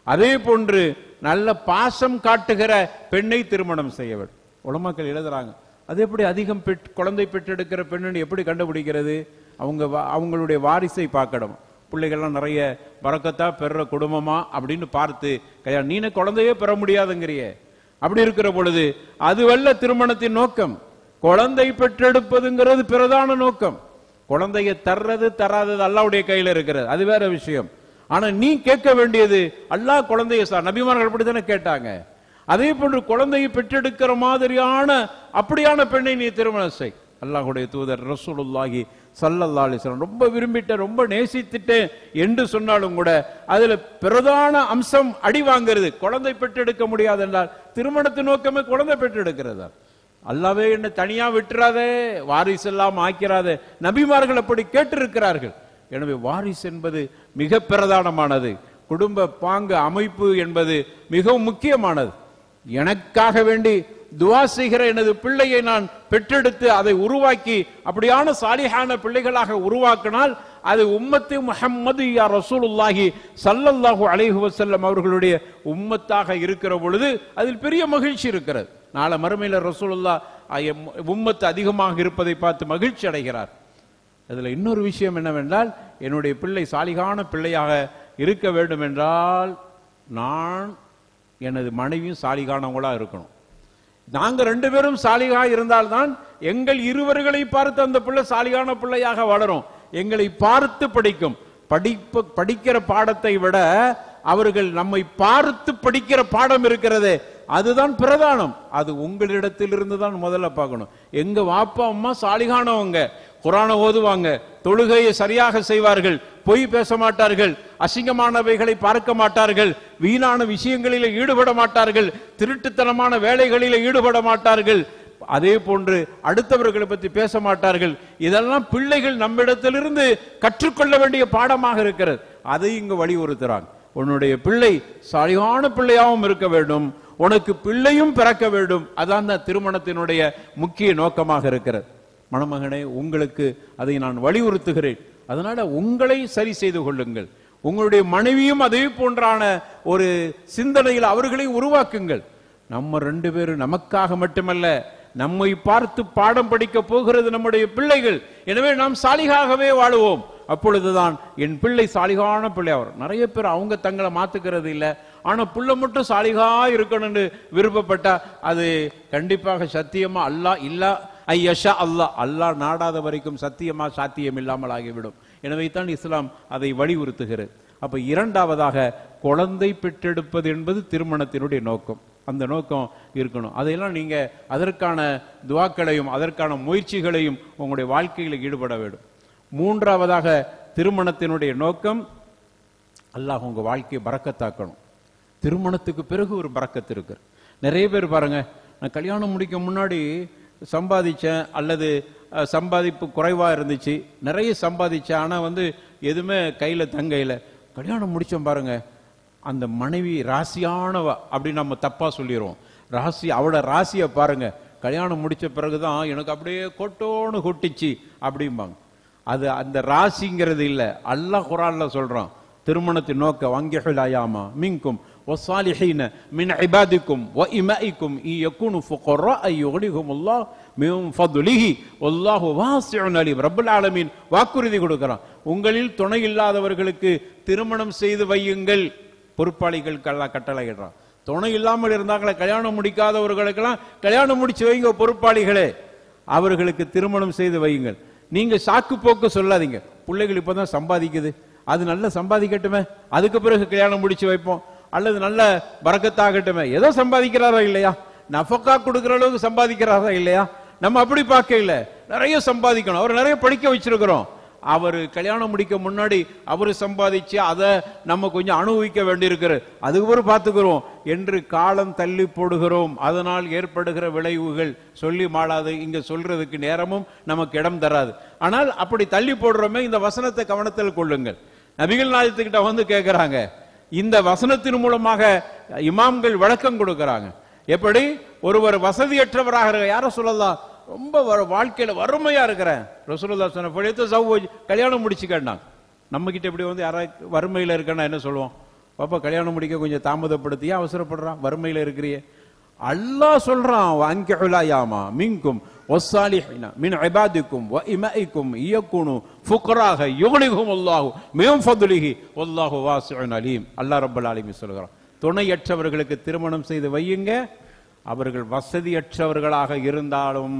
அதே போன்று நல்ல பாசம் காட்டுகிற பெண்ணை திருமணம் செய்ய வேண்டும். உலமாக்கள் எழுதுறாங்க, அது எப்படி அதிகம் குழந்தை பெற்றெடுக்கிற பெண்ணு எப்படி கண்டுபிடிக்கிறது? அவங்களுடைய வாரிசை பார்க்கணும். பிள்ளைகள்லாம் நிறைய பரக்கத்தா பெற குடும்பமா அப்படின்னு பார்த்து, நீன குழந்தையே பெற முடியாதுங்கிறிய. அப்படி இருக்கிற பொழுது அதுவல்ல திருமணத்தின் நோக்கம். குழந்தை பெற்றெடுப்பதுங்கிறது பிரதான நோக்கம். குழந்தையை தர்றது தராதது அல்லாஹ்வுடைய கையில இருக்கிறது, அது வேற விஷயம். ஆனா நீ கேட்க வேண்டியது, அல்லாஹ் குழந்தையை நபிமார்கள் அப்படித்தானே கேட்டாங்க. அதே போன்று குழந்தையை பெற்றெடுக்கிற மாதிரியான அப்படியான பெண்ணை நீ திருமணம் செய். அல்லாஹ்வுடைய தூதர் ரசூலுல்லாஹி ஸல்லல்லாஹு அலைஹி வஸல்லம் ரொம்ப விரும்பிட்டேன், ரொம்ப நேசித்துட்டேன் என்று சொன்னாலும் கூட அதுல பிரதான அம்சம் அடி வாங்கிறது. குழந்தை பெற்றெடுக்க முடியாது என்றால் திருமணத்தின் நோக்கமே குழந்தை பெற்றெடுக்கிறதா? அல்லாவே என்ன தனியா விட்டுறாதே, வாரிசு எல்லாம் ஆக்கிறாதே. நபிமார்கள் அப்படி கேட்டிருக்கிறார்கள். எனவே வாரிசு என்பது மிக பிரதானமானது. குடும்ப பாங்கு அமைப்பு என்பது மிகவும் முக்கியமானது. எனக்காக வேண்டி துவா செய்கிற எனது பிள்ளையை நான் பெற்றெடுத்து அதை உருவாக்கி அப்படியான சாலிஹான பிள்ளைகளாக உருவாக்கினால் அது உம்மத்து முஹம்மது யா ரசூலுல்லாஹி ஸல்லல்லாஹு அலைஹி வஸல்லம் அவர்களுடைய உம்மத்தாக இருக்கிற பொழுது அதில் பெரிய மகிழ்ச்சி இருக்கிறது. நாளை மறுமையில ரசூலுல்லாஹ் உம்மத்து அதிகமாக இருப்பதை பார்த்து மகிழ்ச்சி அடைகிறார். அதுல இன்னொரு விஷயம் என்னவென்றால், என்னுடைய பிள்ளை சாலிகான பிள்ளையாக இருக்க வேண்டும் என்றால் நான் எனது மனைவியும் சாலிகானவங்களா இருக்கணும். நாங்க 2 பேரும் சாலிகா இருந்தால்தான் எங்கள் இருவர்களை பார்த்து அந்த பிள்ளை சாலிகான பிள்ளையாக வளரும். எங்களை பார்த்து படிக்கும். படிக்கிற பாடத்தை விட அவர்கள் நம்மை பார்த்து படிக்கிற பாடம் இருக்கிறதே, அதுதான் பிரதானம். அது உங்களிடத்திலிருந்து தான் முதல்ல பார்க்கணும். எங்க வாப்பா அம்மா சாலிகானவங்க, குர்ஆனை ஓதுவாங்க, தொழுகையை சரியாக செய்வார்கள், பொய் பேச மாட்டார்கள், அசிங்கமானவைகளை பார்க்க மாட்டார்கள், வீணான விஷயங்களில் ஈடுபட மாட்டார்கள், திருட்டுத்தனமான வேலைகளில் ஈடுபட மாட்டார்கள், அதே போன்று அடுத்தவர்களை பற்றி பேச மாட்டார்கள். இதெல்லாம் பிள்ளைகள் நம்மிடத்திலிருந்து கற்றுக்கொள்ள வேண்டிய பாடமாக இருக்கிறது. அதை இங்கு வலியுறுத்துறாங்க. உன்னுடைய பிள்ளை சாலிகான பிள்ளையாகவும் இருக்க வேண்டும், உனக்கு பிள்ளையும் பிறக்க வேண்டும். அதான் திருமணத்தினுடைய முக்கிய நோக்கமாக இருக்கிறது. மணமகனே, உங்களுக்கு அதை நான் வலியுறுத்துகிறேன். அதனால உங்களை சரி செய்து கொள்ளுங்கள். உங்களுடைய மனைவியும் அதே போன்றான ஒரு சிந்தனையில் அவர்களை உருவாக்குங்கள். நம்ம 2 பேரும் நமக்காக மட்டுமல்ல, நம்மை பார்த்து பாடம் படிக்க போகிறது நம்முடைய பிள்ளைகள். எனவே நாம் சாலிகாகவே வாழுவோம். அப்பொழுதுதான் என் பிள்ளை சாலிகான பிள்ளை. அவர் நிறைய பேர் அவங்க தங்களை மாத்துக்கிறது இல்லை, ஆனா பிள்ளை மட்டும் சாலிகா இருக்கணும்னு விருப்பப்பட்டா அது கண்டிப்பாக சத்தியமா அல்லாஹ் இல்லா ஐயஷா அல்லாஹ் நாடாத வரைக்கும் சத்தியமா சாத்தியம் இல்லாமல் ஆகிவிடும். எனவே தான் இஸ்லாம் அதை வலியுறுத்துகிறது. அப்ப இரண்டாவதாக குழந்தை பெற்றெடுப்பது என்பது திருமணத்தினுடைய நோக்கம். அந்த நோக்கம் இருக்கணும். அதையெல்லாம் நீங்க அதற்கான துவாக்களையும் அதற்கான முயற்சிகளையும் உங்களுடைய வாழ்க்கையில் ஈடுபட வேண்டும். மூன்றாவதாக திருமணத்தினுடைய நோக்கம் அல்லாஹ் உங்க வாழ்க்கையை பரக்கத்தாக்கணும். திருமணத்துக்கு பிறகு ஒரு பரக்கத்து இருக்கு. நிறைய பேர் பாருங்க, நான் கல்யாணம் முடிக்க முன்னாடி சம்பாதிச்சேன் அல்லது சம்பாதிப்பு குறைவா இருந்துச்சு, நிறைய சம்பாதிச்சேன், ஆனா எதுவுமே கையில தங்கையில. கல்யாணம் முடிச்சோம் பாருங்க, அந்த மனைவி ராசியானவ அப்படின்னு நம்ம தப்பா சொல்லிடுவோம். அவளோட ராசியை பாருங்க, கல்யாணம் முடிச்ச பிறகுதான் எனக்கு அப்படியே கொட்டோன்னு கொட்டிச்சு அப்படிம்பாங்க. அது அந்த ராசிங்கிறது இல்லை. அல்லாஹ் குர்ஆன்ல சொல்றான், திருமணத்தின் நோக்க வங்கிஹுல் அயாமா மின்கும் வஸ்ஸாலிஹீன மின் இபாதிக்கும் வஇமாஇக்கும் இயகுனு ஃபுகரா யுக்னிஹுமுல்லாஹ் மின் ஃபத்லிஹி வல்லாஹு வாஸிஉன் அலீம். ரப்பல் ஆலமீன் வாக்குறுதி கொடுக்கிறான், உங்களில் துணை இல்லாதவர்களுக்கு திருமணம் செய்து வையுங்கள். பொறுப்பாளிகளுக்கு அல்லாஹ் கட்டளையிடுறான். துணை இல்லாமல் இருந்தாங்களே, கல்யாணம் முடிக்காதவர்களுக்கெல்லாம் கல்யாணம் முடிச்சு வைங்க. பொறுப்பாளிகளே, அவர்களுக்கு திருமணம் செய்து வையுங்கள். நீங்க சாக்கு போக்கு சொல்லாதீங்க. பிள்ளைகள் இப்பதான் சம்பாதிக்குது, அது நல்ல சம்பாதிக்கட்டுமே, அதுக்கு பிறகு கல்யாணம் முடிச்சு வைப்போம், அல்லது நல்ல பரக்கத்தாகட்டுமே. ஏதோ சம்பாதிக்கிறாரா இல்லையா, நஃபக்கா கொடுக்கிற அளவுக்கு சம்பாதிக்கிறாரா இல்லையா, நம்ம அப்படி பார்க்க இல்லை. நிறைய சம்பாதிக்கணும். அவர் நிறைய படிக்க வச்சிருக்கிறோம். அவர் கல்யாணம் முடிக்க முன்னாடி அவர் சம்பாதிச்சு அதை நம்ம கொஞ்சம் அனுபவிக்க வேண்டியிருக்கிறது, அதுக்கு பிறகு பார்த்துக்கிறோம் என்று காலம் தள்ளி போடுகிறோம். அதனால் ஏற்படுகிற விளைவுகள் சொல்லி மாளாது. இங்க சொல்றதுக்கு நேரமும் நமக்கு இடம் தராது. ஆனால் அப்படி தள்ளி போடுறோமே, இந்த வசனத்தை கவனத்தில் கொள்ளுங்கள். நபிகள் நாயகத்துக்கிட்ட கேட்கிறாங்க, இந்த வசனத்தின் மூலமாக இமாம்கள் விளக்கம் கொடுக்கிறாங்க. எப்படி ஒருவர் வசதியற்றவராக, யார சொல்லலாம், ரொம்ப வாழ்க்கையில வறுமையா இருக்கிறேன், ரசூலுல்லாஹ் சொன்ன கல்யாணம் முடிச்சுக்கண்டாங்க. நம்ம கிட்ட இப்படி யாராவது வறுமையில இருக்கன்னா என்ன சொல்லுவோம், பாப்பா கல்யாணம் முடிக்க கொஞ்சம் தாமதப்படுத்தியா அவசரப்படுறான், வறுமையில இருக்கிறியே. அல்லாஹ் சொல்றான், வன்கிஹுல் அயாமா மின்கும் வஸ்ஸாலிஹீன மின் இபாதிக்கும் வஇமாஇக்கும் இயகுனு ஃபுகராஹ யுக்னிஹுமுல்லாஹு மின் ஃபத்லிஹி வல்லாஹு வாஸிஉன் அலீம். அல்லாஹ் ரப்பல் ஆலமீன் சொல்றான், துணையற்றவர்களுக்கு திருமணம் செய்து வையுங்க. அவர்கள் வசதியற்றவர்களாக இருந்தாலும்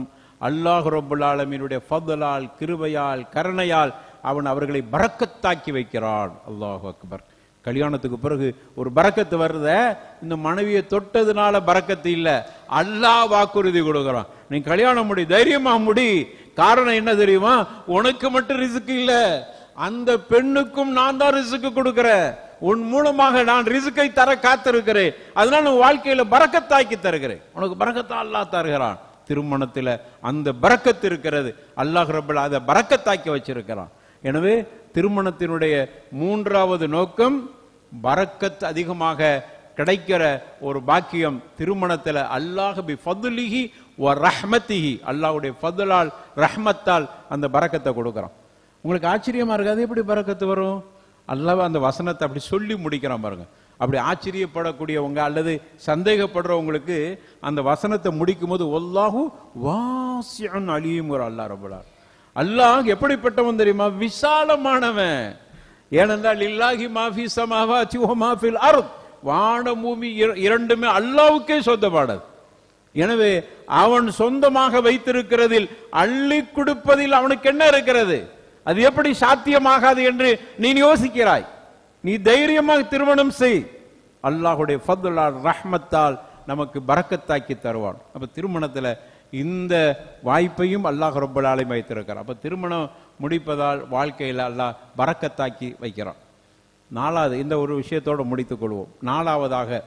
அல்லாஹ் ரப்பல் ஆலமீனுடைய ஃபத்லால், கிருபையால், கருணையால் அவன் அவர்களை பரக்கத்தாக்கி வைக்கிறான். அல்லாஹு அக்பர். கல்யாணத்துக்கு பிறகு ஒரு பரக்கத்து வருத, இந்த மனைவியை தொட்டதுனால பரக்கத்து இல்ல, அல்லாஹ் வாக்குறுதி கொடுக்கிறான், நீ கல்யாணம் முடி, தைரியமா முடி. காரணம் என்ன தெரியுமா, உனக்கு மட்டும் ரிஸ்க் இல்ல, அந்த பெண்ணுக்கும் நான் தான் ரிஸ்க் கொடுக்கிறேன், உன் மூலமாக நான் ரிஸ்கை தர காத்திருக்கிறேன், அதனால உன் வாழ்க்கையில பரக்கத்தாக்கி தருகிறேன். உனக்கு பரக்கத்தா அல்லாஹ் தருகிறான். திருமணத்துல அந்த பரக்கத்து இருக்கிறது. அல்லாஹ் ரப்பல் அதை பரக்கத்தாக்கி வச்சிருக்கிறான். எனவே திருமணத்தினுடைய மூன்றாவது நோக்கம் பரக்கத் அதிகமாக கிடைக்கிற ஒரு பாக்கியம் திருமணத்துல. அல்லாஹ் பி ஃபத்லிஹி வ ரஹ்மத்திஹி, அல்லாஹ்வுடைய ஃபத்லால் ரஹ்மத்தால் அந்த பரக்கத்தை கொடுக்கிறான். உங்களுக்கு ஆச்சரியமா இருக்காது, எப்படி பரக்கத்து வரும்? அல்லாஹ் அந்த வசனத்தை அப்படி சொல்லி முடிக்கிறான் பாருங்க. அப்படி ஆச்சரியப்படக்கூடியவங்க அல்லது சந்தேகப்படுறவங்களுக்கு அந்த வசனத்தை முடிக்கும் போது வல்லாஹு வாஸிஉன் அலீம். அல்லாஹ் ரப்பல் ஆலமீன், அல்லாஹ் எப்படிப்பட்டவன் தெரியுமா, விசாலமானவன். ஏனென்றால் லில்லாஹி மா ஃபீ ஸமாவாதி வ மா ஃபில் அர்த், வான பூமி இரண்டுமே அல்லாஹ்வுக்கே சொந்தமானது. எனவே அவன் சொந்தமாக வைத்திருக்கிறதில் அள்ளி கொடுப்பதில் அவனுக்கு என்ன இருக்கிறது? அது எப்படி சாத்தியமாகாது என்று நீ யோசிக்கிறாய்? நீ தைரியமாக திருமணம் செய். அல்லாஹ்வுடைய ஃபத்லால் ரஹ்மத்தால் நமக்கு பரக்கத்தாக்கி தருவான். அப்ப திருமணத்துல இந்த வாய்ப்பையும் அல்லாஹ் ரப்பல் ஆலமீன் வைத்திருக்கிறார். அப்ப திருமணம் முடிப்பதால் வாழ்க்கையில் அல்லாஹ் பரக்கத்தாக்கி வைக்கிறான். நாலாவது, இந்த ஒரு விஷயத்தோடு முடித்துக் கொள்வோம். நாலாவதாக,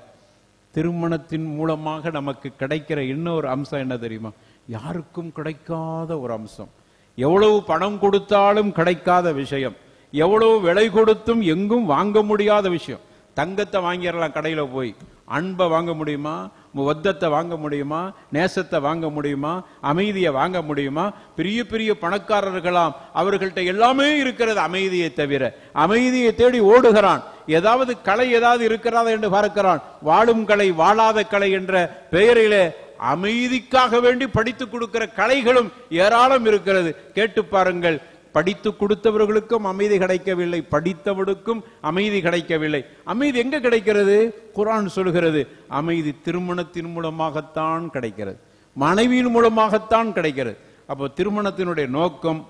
திருமணத்தின் மூலமாக நமக்கு கிடைக்கிற இன்னொரு அம்சம் என்ன தெரியுமா? யாருக்கும் கிடைக்காத ஒரு அம்சம். எவ்வளவு பணம் கொடுத்தாலும் கிடைக்காத விஷயம், எவ்வளவு விலை கொடுத்தும் எங்கும் வாங்க முடியாத விஷயம். தங்கத்தை வாங்கிடலாம் கடையில போய், அன்பை வாங்க முடியுமா? முவத்தத்தை வாங்க முடியுமா? நேசத்தை வாங்க முடியுமா? அமைதியை வாங்க முடியுமா? பெரிய பெரிய பணக்காரர்களாம், அவர்கள்ட்ட எல்லாமே இருக்கிறது அமைதியை தவிர. அமைதியை தேடி ஓடுகிறான். ஏதாவது கலை ஏதாவது இருக்கிறதா என்று பார்க்கிறான். வாழும் கலை, வாழாத கலை என்ற பெயரிலே அமைதிக்காக வேண்டி படித்து கொடுக்கிற கலைகளும் ஏராளம் இருக்கிறது. கேட்டு பாருங்கள், படித்து கொடுத்தவர்களுக்கும் அமைதி கிடைக்கவில்லை, படித்தவனுக்கும் அமைதி கிடைக்கவில்லை. அமைதி எங்க கிடைக்கிறது? குர்ஆன் சொல்கிறது, அமைதி திருமணத்தின் மூலமாகத்தான் கிடைக்கிறது, மனைவியின் மூலமாகத்தான் கிடைக்கிறது. அப்போ திருமணத்தினுடைய நோக்கம்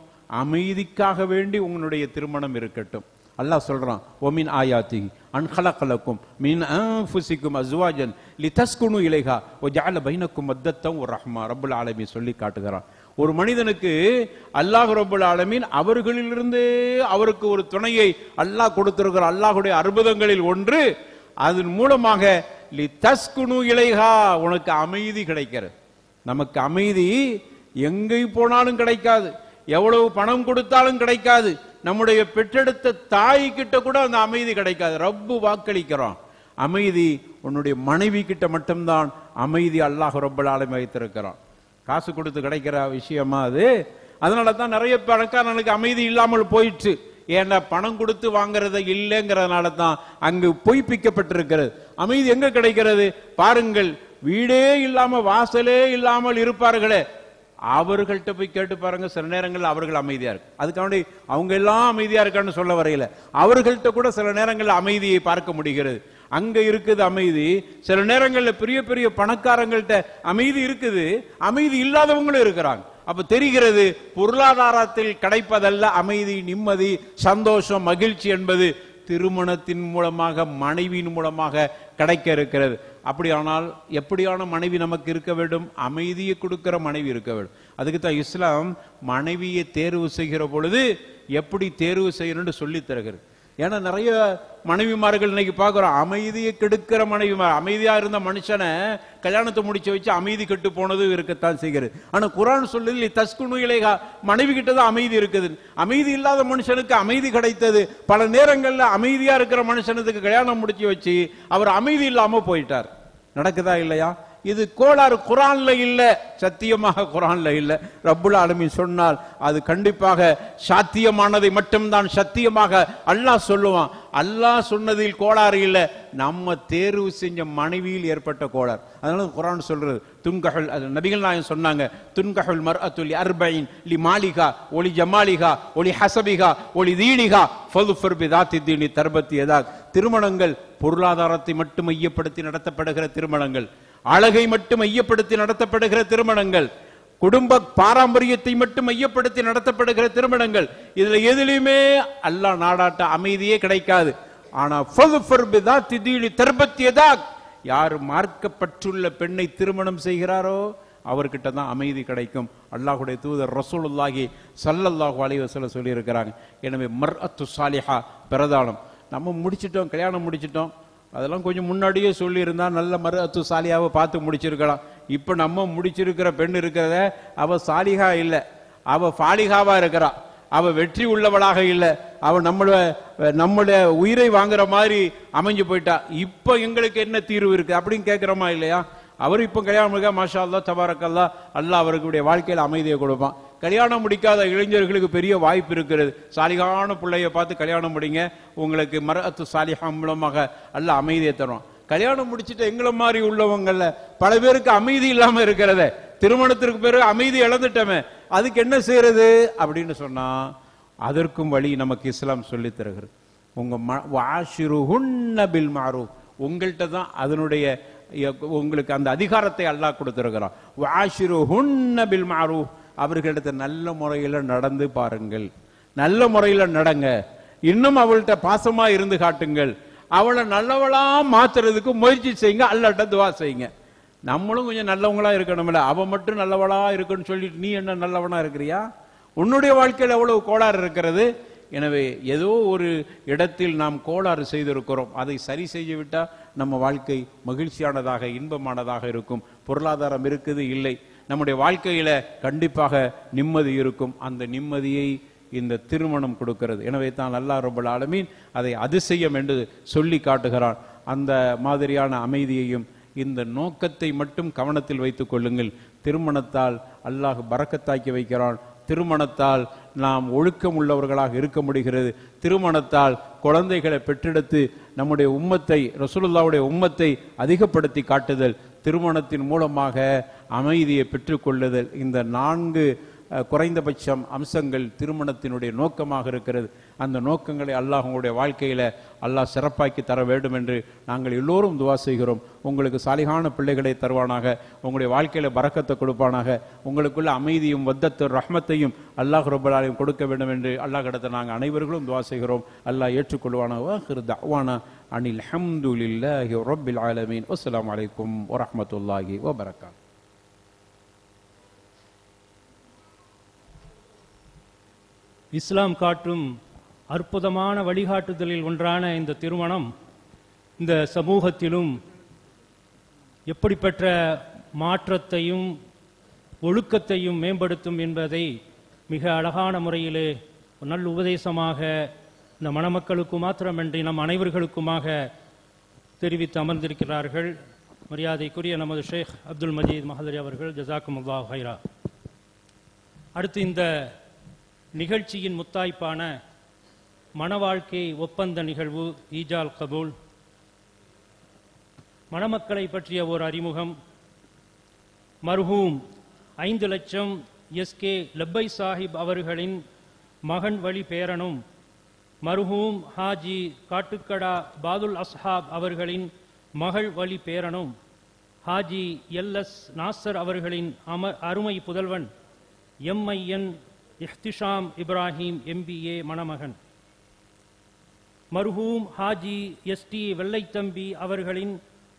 அமைதிக்காக வேண்டி உங்களுடைய திருமணம் இருக்கட்டும். அல்லாஹ் சொல்றான், ஒமின் ஆயாத்திஹி அன் ஹலகலக்கும் மின் அன்ஃபுசிக்கும் அஸ்வாஜன் லிதஸ்குனு இலைஹா வஜஅல பைனக்கும் மத்தத்தம் வ ரஹ்மா. ரப்பல் ஆலமீன் சொல்லி காட்டுகிறான், ஒரு மனிதனுக்கு அல்லாஹ் ரப்பல் ஆலமீன் அவர்களிலிருந்து அவருக்கு ஒரு துணையை அல்லாஹ் கொடுத்திருக்கிற அல்லாஹ்வுடைய அற்புதங்களில் ஒன்று, அதன் மூலமாக லிதஸ்குனு இலைஹா, உனக்கு அமைதி கிடைக்கிறது. நமக்கு அமைதி எங்கே போனாலும் கிடைக்காது, எவ்வளவு பணம் கொடுத்தாலும் கிடைக்காது, நம்முடைய பெற்றெடுத்த தாய் கிட்ட கூட அந்த அமைதி கிடைக்காது. ரப்பு வாக்களிக்கிறான், அமைதி உன்னுடைய மனைவி கிட்ட மட்டும்தான் அமைதி அல்லாஹ் ரப்பல் ஆலமீன் வைத்திருக்கிறான். காசு கொடுத்து கிடைக்கிற விஷயமா அது? அதனால தான் நிறைய பணக்காரனுக்கு அமைதி இல்லாமல் போயிடுச்சு. ஏன்னா பணம் கொடுத்து வாங்குறத இல்லைங்கிறதுனால தான் அங்கு பொய்ப்பிக்கப்பட்டிருக்கிறது. அமைதி எங்க கிடைக்கிறது பாருங்கள், வீடே இல்லாம வாசலே இல்லாமல் இருப்பார்களே, அவர்கள்ட்ட போய் கேட்டு பாருங்க, சில நேரங்களில் அவர்கள் அமைதியா இருக்கு. அதுக்காண்டி அவங்க எல்லாம் அமைதியா இருக்கான்னு சொல்ல வரையில, அவர்கள்ட்ட கூட சில நேரங்களில் அமைதியை பார்க்க முடிகிறது. அங்க இருக்குது அமைதி. சில நேரங்களில் பெரிய பெரிய பணக்காரங்கள்ட்ட அமைதி இருக்குது, அமைதி இல்லாதவங்களும் இருக்கிறாங்க. அப்ப தெரிகிறது, பொருளாதாரத்தில் கிடைப்பதல்ல அமைதி, நிம்மதி, சந்தோஷம், மகிழ்ச்சி என்பது திருமணத்தின் மூலமாக மனைவியின் மூலமாக கிடைக்க இருக்கிறது. அப்படியானால் எப்படியான மனைவி நமக்கு இருக்க வேண்டும்? அமைதியை கொடுக்கிற மனைவி இருக்க வேண்டும். அதுக்கு தான் இஸ்லாம் மனைவியை தேர்வு செய்கிற பொழுது எப்படி தேர்வு செய்யணும்னு சொல்லி தருகிறது. ஏன்னா நிறைய மனைவிமார்கள் இன்னைக்கு பார்க்கிறோம், அமைதியை கெடுக்கிற மனைவிமார். அமைதியா இருந்த மனுஷனை கல்யாணத்தை முடிச்சு வச்சு அமைதி கெட்டு போனது இருக்கத்தான் செய்கிறது. ஆனா குர்ஆன் சொல்லுது தஸ்குனு இலைஹா, மனைவி கிட்டதான் அமைதி இருக்குது. அமைதி இல்லாத மனுஷனுக்கு அமைதி கிடைத்தது. பல நேரங்கள்ல அமைதியா இருக்கிற மனுஷனுக்கு கல்யாணம் முடிச்சு வச்சு அவர் அமைதி இல்லாம போயிட்டார். நடக்குதா இல்லையா? இது கோளாறு குர்ஆன்ல இல்ல, சத்தியமாக குர்ஆன்ல இல்ல. ரப்புல் ஆலமீன் சொன்னால் அது கண்டிப்பாக சாத்தியமானதை மட்டும்தான் சத்தியமாக அல்லாஹ் சொல்லுவான். அல்லாஹ் சொன்னதில் கோளாறு இல்ல, நம்ம தேர்வு செஞ்ச மனைவியில் ஏற்பட்ட கோளாறு. அதனால குர்ஆன் சொல்றது, துன்கஹுல், நபிகள் நாயகம் சொன்னாங்க, துன்கஹுல் மர்அத்து லி அர்பஇன் லி மாலிகா ஒலி ஜமாலிகா ஒலி ஹஸபிகா ஒலி தீனிகா ஃபதுஃபர் பிதாத்தி தீனி தர்பத்தி யதாக். திருமணங்கள் பொருளாதாரத்தை மட்டும் மையப்படுத்தி நடத்தப்படுகிற திருமணங்கள், அழகை மட்டும் மையப்படுத்தி நடத்தப்படுகிற திருமணங்கள், குடும்ப பாரம்பரியத்தை மட்டும் மையப்படுத்தி நடத்தப்படுகிற திருமணங்கள், இதுல எதிலுமே அல்லாஹ் நாடாட்ட அமைதியே கிடைக்காது. ஆனா யார் மார்க்கப்பட்டுள்ள பெண்ணை திருமணம் செய்கிறாரோ அவர்கிட்ட தான் அமைதி கிடைக்கும். அல்லாஹ்வுடைய தூதர் ரசூலுல்லாஹி ஸல்லல்லாஹு அலைஹி வஸல்லம் சொல்லி இருக்கிறாங்க. எனவே மர்அத்து சாலிஹா பிரதானம். நம்ம முடிச்சிட்டோம், கல்யாணம் முடிச்சிட்டோம், அதெல்லாம் கொஞ்சம் முன்னாடியே சொல்லி இருந்தா நல்ல மர்அத்து சாலியாவை பார்த்து முடிச்சிருக்கலாம். இப்ப நம்ம முடிச்சிருக்கிற பெண் இருக்கிறத அவ சாலிஹா இல்ல, அவ ஃபாலிஹாவா இருக்கிறா. அவ வெற்றி உள்ளவளாக இல்ல, அவ நம்மளுடைய உயிரை வாங்குற மாதிரி அமைஞ்சு போயிட்டா. இப்ப எங்களுக்கு என்ன தீர்வு இருக்கு அப்படின்னு கேட்கிறோமா இல்லையா? அவர் இப்ப கல்யாணம் மாஷா அல்லா தபாரக்கல்லா, அல்லாஹ் அவர்களுடைய வாழ்க்கையில அமைதியை கொடுப்பான். கல்யாணம் முடிக்காத இளைஞர்களுக்கு பெரிய வாய்ப்பு இருக்கிறது. சாலிகான பிள்ளைய பார்த்து கல்யாணம் முடிங்க, உங்களுக்கு மர்அத்து சாலிஹா மூலமாக அல்லாஹ் அமைதியை தரும். கல்யாணம் முடிச்சுட்டு எங்களை மாதிரி உள்ளவங்கல்ல பல பேருக்கு அமைதி இல்லாம இருக்கிறத, திருமணத்திற்கு பிறகு அமைதி இழந்துட்டோமே, அதுக்கு என்ன செய்யறது அப்படின்னு சொன்னா அதற்கும் வழி நமக்கு இஸ்லாம் சொல்லி தருகிறது. உங்க வாஷிருஹுன்ன பில் மஅரூஃப், உங்கள்கிட்ட தான் அதனுடைய உங்களுக்கு அந்த அதிகாரத்தை அல்லாஹ் கொடுத்திருக்கிறான். வாஷிருஹுன்ன பில் மஅரூஃப், அவர்களிடத்தை நல்ல முறையில் நடந்து பாருங்கள், நல்ல முறையில் நடங்க, இன்னும் அவள்கிட்ட பாசமா இருந்து காட்டுங்கள், அவளை நல்லவளா மாத்துறதுக்கு முயற்சி செய்யுங்க, அல்லாஹ்ட்ட துஆ செய்யுங்க. நம்மளும் கொஞ்சம் நல்லவங்களா இருக்கணும்ல, அவ மட்டும் நல்லவளா இருக்குன்னு சொல்லிட்டு நீ என்ன நல்லவனா இருக்கிறியா? உன்னுடைய வாழ்க்கையில் எவ்வளவு கோளாறு இருக்கிறது. எனவே ஏதோ ஒரு இடத்தில் நாம் கோளாறு செய்திருக்கிறோம், அதை சரி செய்து விட்டா நம்ம வாழ்க்கை மகிழ்ச்சியானதாக இன்பமானதாக இருக்கும். பொருளாதாரம் இருக்குது இல்லை, நம்முடைய வாழ்க்கையில கண்டிப்பாக நிம்மதி இருக்கும். அந்த நிம்மதியை இந்த திருமணம் கொடுக்கிறது. எனவே தான் அல்லாஹ் ரப்பல் ஆலமீன் அதை அதிசயம் என்று சொல்லி காட்டுகிறான். அந்த மாதிரியான அமைதியையும் இந்த நோக்கத்தை மட்டும் கவனத்தில் வைத்துக் கொள்ளுங்கள். திருமணத்தால் அல்லாஹ் பரக்கத்தாக்கி வைக்கிறான். திருமணத்தால் நாம் ஒழுக்கம் உள்ளவர்களாக இருக்க முடிகிறது. திருமணத்தால் குழந்தைகளை பெற்றெடுத்து நம்முடைய உம்மத்தை, ரசூலுல்லாஹ்வுடைய உம்மத்தை அதிகப்படுத்தி காட்டுதல், திருமணத்தின் மூலமாக அமைதியை பெற்றுக்கொள்ளுதல், இந்த 4 குறைந்தபட்சம் அம்சங்கள் திருமணத்தினுடைய நோக்கமாக இருக்கிறது. அந்த நோக்கங்களை அல்லாஹ் உங்களுடைய வாழ்க்கையில் அல்லாஹ் சிறப்பாக்கி தர வேண்டும் என்று நாங்கள் எல்லோரும் துவா செய்கிறோம். உங்களுக்கு சாலிகான பிள்ளைகளை தருவானாக, உங்களுடைய வாழ்க்கையில் பரக்கத்தை கொடுப்பானாக, உங்களுக்குள்ள அமைதியும் வத்தத்து ரஹ்மத்தையும் அல்லாஹ் ரப்பல் ஆலமீன் கொடுக்க வேண்டும் என்று அல்லாஹ் கிட்ட நாங்கள் அனைவர்களும் துவா செய்கிறோம். அல்லாஹ் ஏற்றுக்கொள்வானாக. தஅவானா அனில் ஹம்துலில்லாஹி ரப்பில் ஆலமீன். அஸ்ஸலாமு அலைக்கும் வரஹ்மத்துல்லாஹி வபரகாத்துஹு. இஸ்லாம் காட்டும் அற்புதமான வழிகாட்டுதலில் ஒன்றான இந்த திருமணம் இந்த சமூகத்திலும் எப்படிப்பட்ட மாற்றத்தையும் ஒழுக்கத்தையும் மேம்படுத்தும் என்பதை மிக அழகான முறையிலே நல்ல உபதேசமாக இந்த மணமக்களுக்கு மாத்திரமின்றி நம் அனைவர்களுக்குமாக தெரிவித்து அமர்ந்திருக்கிறார்கள். மரியாதைக்குரிய நமது ஷேக் அப்துல் மஜீத் மஹதரி அவர்கள், ஜஸாக்குமுல்லாஹு ஹைரா. அடுத்து இந்த நிகழ்ச்சியின் முத்தாய்ப்பான மணவாழ்க்கை ஒப்பந்த நிகழ்வு ஈஜால் கபூல், மணமக்களை பற்றிய ஒரு அறிமுகம். மர்ஹூம் 5 லட்சம் எஸ்கே லப்பை சாஹிப் அவர்களின் மகன் வழி பேரனும், மர்ஹூம் ஹாஜி காட்டுக்கடா பாதுல் அஸ்ஹாப் அவர்களின் மகள் வழி பேரனும், ஹாஜி எல்எஸ் நாசர் அவர்களின் அருமை புதல்வன் எம்ஐஎன் இஹ்திஷாம் இப்ராஹிம் எம்பிஏ மணமகன், மர்ஹூம் ஹாஜி எஸ்டி வெள்ளைத்தம்பி அவர்களின்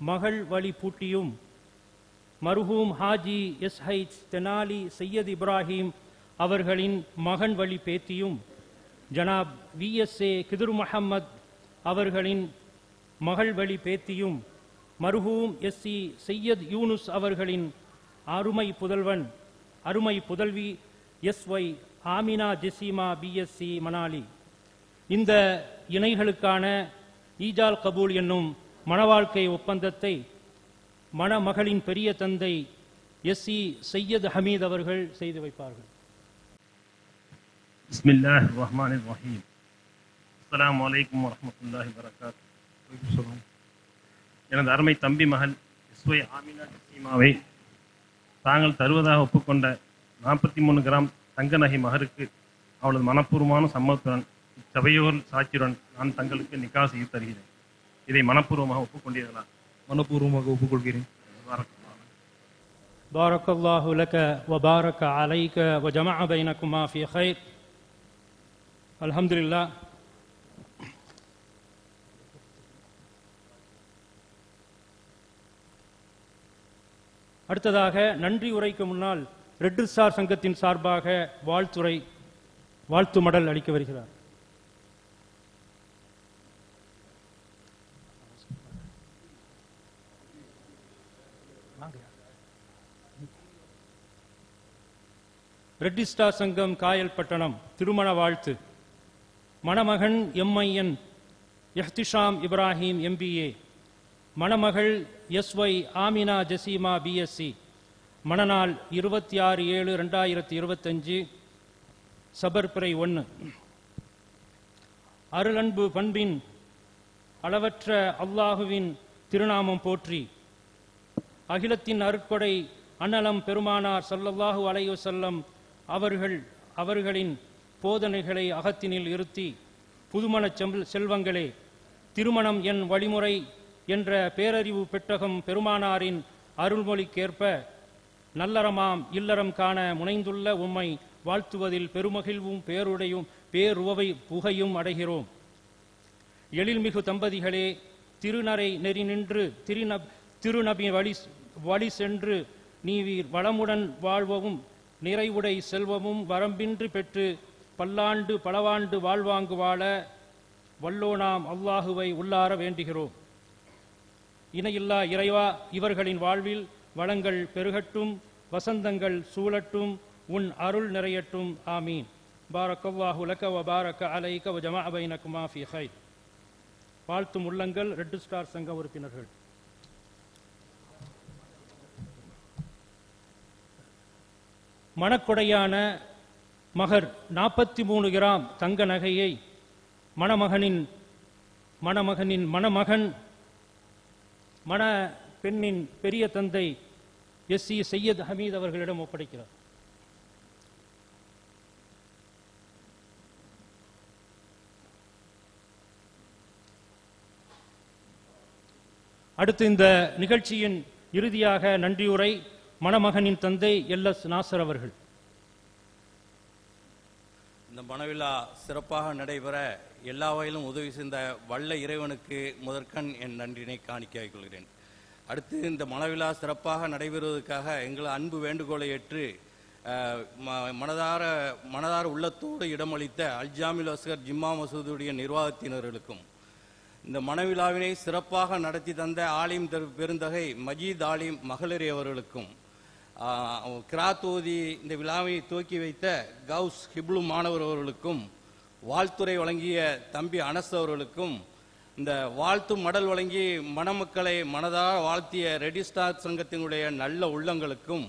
மகள் வழி பூட்டியும், மர்ஹூம் ஹாஜி எஸ்ஹைச் தெனாலி சையத் இப்ராஹிம் அவர்களின் மகன் வழி பேத்தியும், ஜனாப் விஎஸ்ஏ கிதுர் முஹம்மத் அவர்களின் மகள் வழி பேத்தியும், மர்ஹூம் எஸ்சி சையத் யூனுஸ் அவர்களின் அருமை புதல்வன் அருமை புதல்வி எஸ்ஒய் ஆமினா ஜெசிமா பிஎஸ்சி மணாலி. இந்த இணைகளுக்கான ஈஜால் கபூல் என்னும் மணவாழ்க்கை ஒப்பந்தத்தை மணமகளின் பெரிய தந்தை எஸ்சி சையத் ஹமீத் அவர்கள் செய்து வைப்பார்கள். பிஸ்மில்லாஹிர் ரஹ்மானிர் ரஹீம். அஸ்ஸலாமு அலைக்கும் வரஹ்மத்துல்லாஹி வபரகாத்துஹு. எனது அருமை தம்பி மகள் எஸ்ஒய் ஆமினா ஜெசிமாவை தாங்கள் தருவதாக ஒப்புக்கொண்ட 43 கிராம் தங்க நகை மகருக்கு அவளது மனப்பூர்வமான சம்மதத்துடன் இச்சபையோர் சாட்சியுடன் நான் தங்களுக்கு நிக்கா செய்து தருகிறேன். இதை மனப்பூர்வமாக ஒப்புக்கொண்டீர்களா? மனப்பூர்வமாக ஒப்புக்கொள்கிறேன். பாரக்கல்லாஹு லக வ பாரக அலைக வ ஜமஅ பைனகுமா ஃபீ கைர். அல்ஹம்துலில்லாஹ். அடுத்ததாக நன்றி உரைக்கு முன்னால் ரெட் ஸ்டார் சங்கத்தின் சார்பாக வாழ்த்து மடல் அளிக்க வருகிறார். ரெட் ஸ்டார் சங்கம் காயல்பட்டணம் திருமண வாழ்த்து. மணமகன் எம்ஐஎன் இஹ்திஷாம் இப்ராஹிம் எம்பிஏ, மணமகள் எஸ்ஒய் ஆமினா ஜெசிமா பிஎஸ்சி, மணநாள் 26/7/2025, சபர்பிறை 1. அருளன்பு பண்பின் அளவற்ற அல்லாஹுவின் திருநாமம் போற்றி அகிலத்தின் அருட்கொடை அன்னலம் பெருமானார் ஸல்லல்லாஹு அலைஹி வஸல்லம் அவர்களின் போதனைகளை அகத்தினில் இருத்தி, புதுமண செல்வங்களே, திருமணம் என் வழிமுறை என்ற பேரறிவு பெட்டகம் பெருமானாரின் அருள்மொழிக்கேற்ப நல்லறமாம் இல்லறம் காண முனைந்துள்ள உம்மை வாழ்த்துவதில் பெருமகிழ்வும் பேருவவை புகையும் அடைகிறோம். எழில்மிகு தம்பதிகளே, திருநரை நெறி நின்று திருநபி வழி சென்று நீவீர் வளமுடன் வாழ்வவும் நிறைவுடை செல்வமும் வரம்பின்றி பெற்று பல்லாண்டு பலவாண்டு வாழ்வாங்கு வாழ வல்லோனாம் அல்லாஹுவை உள்ளார வேண்டுகிறோம். இணையில்லா இறைவா, இவர்களின் வாழ்வில் வளங்கள் பெருகட்டும், வசந்தங்கள் சூழட்டும், உன் அருள் நிறையட்டும். ஆமீன். பாரக்கல்லாஹு லக வ பாரக அலைக வ ஜமஅ பைனகுமா ஃபீ கைர். வாழ்த்தும் உள்ளங்கள் ரெட் ஸ்டார் சங்க உறுப்பினர்கள். மணக்கொடையான மகர் 43 கிராம் தங்க நகையை மணமகன் பெண்ணின் பெரிய தந்தை எஸ்சி சையத் ஹமீத் அவர்களிடம் ஒப்படைக்கிறார். அடுத்து இந்த நிகழ்ச்சியின் இறுதியாக நன்றியுரை மணமகனின் தந்தை எல்.எஸ். நாசர் அவர்கள். இந்த மணவிழா சிறப்பாக நடைபெற எல்லா வகையிலும் உதவி செய்த வல்ல இறைவனுக்கு முதற்கண் என் நன்றினை காணிக்கையாகிக் கொள்கிறேன். அடுத்து இந்த மணவிழா சிறப்பாக நடைபெறுவதற்காக எங்கள் அன்பு வேண்டுகோளை ஏற்று மனதார உள்ளத்தோடு இடமளித்த அல்ஜாமில் அஸ்கர் ஜிம்மா மசூதுடைய நிர்வாகத்தினர்களுக்கும், இந்த மணவிழாவினை சிறப்பாக நடத்தி தந்த ஆலிம் பெருந்தகை மஜீத் ஆலிம் மகளிர் அவர்களுக்கும், கிராத் ஓதி இந்த விழாவை துவக்கி வைத்த கவுஸ் ஹிப்லு மாணவர் அவர்களுக்கும், வாழ்த்துறை வழங்கிய தம்பி அனஸ் அவர்களுக்கும், இந்த வாழ்த்து மடல் வழங்கி மணமக்களை மனதார வாழ்த்திய ரெடி ஸ்டார் சங்கத்தினுடைய நல்ல உள்ளங்களுக்கும்,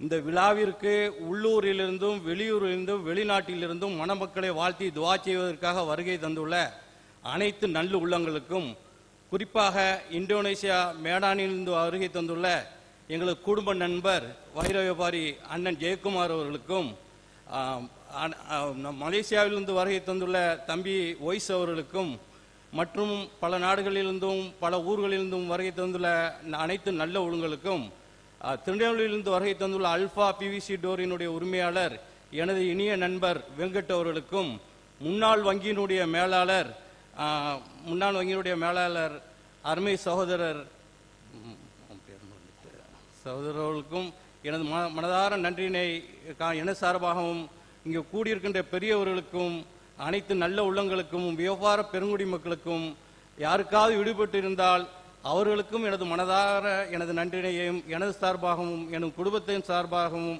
இந்த விழாவிற்கு உள்ளூரிலிருந்தும் வெளியூரிலிருந்தும் வெளிநாட்டிலிருந்தும் மணமக்களை வாழ்த்தி துவா செய்வதற்காக வருகை தந்துள்ள அனைத்து நல்ல உள்ளங்களுக்கும், குறிப்பாக இந்தோனேசியா மேடானிலிருந்து வருகை தந்துள்ள எங்களது குடும்ப நண்பர் வைர வியாபாரி அண்ணன் ஜெயக்குமார் அவர்களுக்கும், மலேசியாவிலிருந்து வருகை தந்துள்ள தம்பி ஒய்ஸ் அவர்களுக்கும், மற்றும் பல நாடுகளிலிருந்தும் பல ஊர்களிலிருந்தும் வருகை தந்துள்ள அனைத்து நல்ல உள்ளங்களுக்கும், திருநெல்வேலியிலிருந்து வருகை தந்துள்ள அல்ஃபா பிவிசி டோரினுடைய உரிமையாளர் எனது இனிய நண்பர் வெங்கட் அவர்களுக்கும், முன்னாள் வங்கியினுடைய மேலாளர் அருமை சகோதரர்களுக்கும் எனது மனதார நன்றியினை என சார்பாகவும் இங்கு கூடியிருக்கின்ற பெரியவர்களுக்கும் அனைத்து நல்ல உள்ளங்களுக்கும் வியாபார பெருங்குடி மக்களுக்கும் யாருக்காவது ஈடுபட்டு இருந்தால் அவர்களுக்கும் எனது மனதார எனது நன்றினையும் எனது சார்பாகவும் எனது குடும்பத்தின் சார்பாகவும்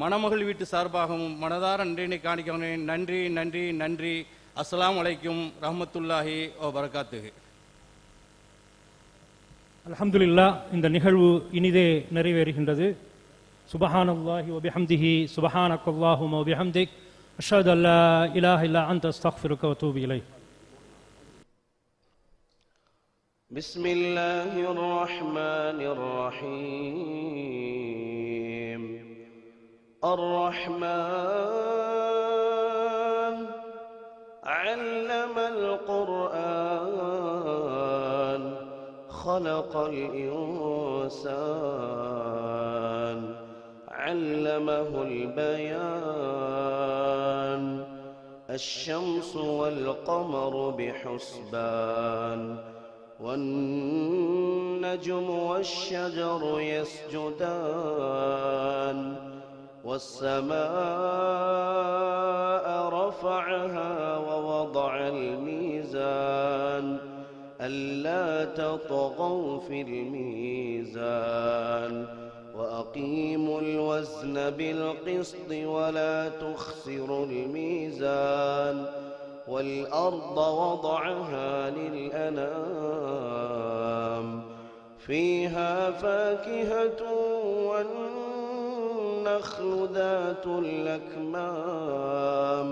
மணமகள் வீட்டு சார்பாகவும் மனதார நன்றினை காணிக்கிறேன். நன்றி நன்றி நன்றி. அஸ்ஸலாமு அலைக்கும் ரஹ்மத்துல்லாஹி வ பரகாத்துஹு. அல்ஹம்துலில்லாஹ். இந்த நிகழ்வு இனிதே நிறைவேறுகின்றது. சுபஹானல்லாஹி வ பிஹம்திஹி சுபஹானக்கல்லாஹும்ம வ பிஹம்திக் அஷ்ஹது அல்லா இலாஹ இல்லா அன்த அஸ்தக்ஃபிருக வ அத்தூபு இலைக். بسم الله الرحمن الرحيم. الرحمن علم القرآن خلق الإنسان علمه البيان الشمس والقمر بحسبان والنجم والشجر يسجدان والسماء رفعها ووضع الميزان ألا تطغوا في الميزان وأقيموا الوزن بالقسط ولا تخسروا الميزان والأرض وضعها للأنام فيها فاكهة والنخل ذات الأكمام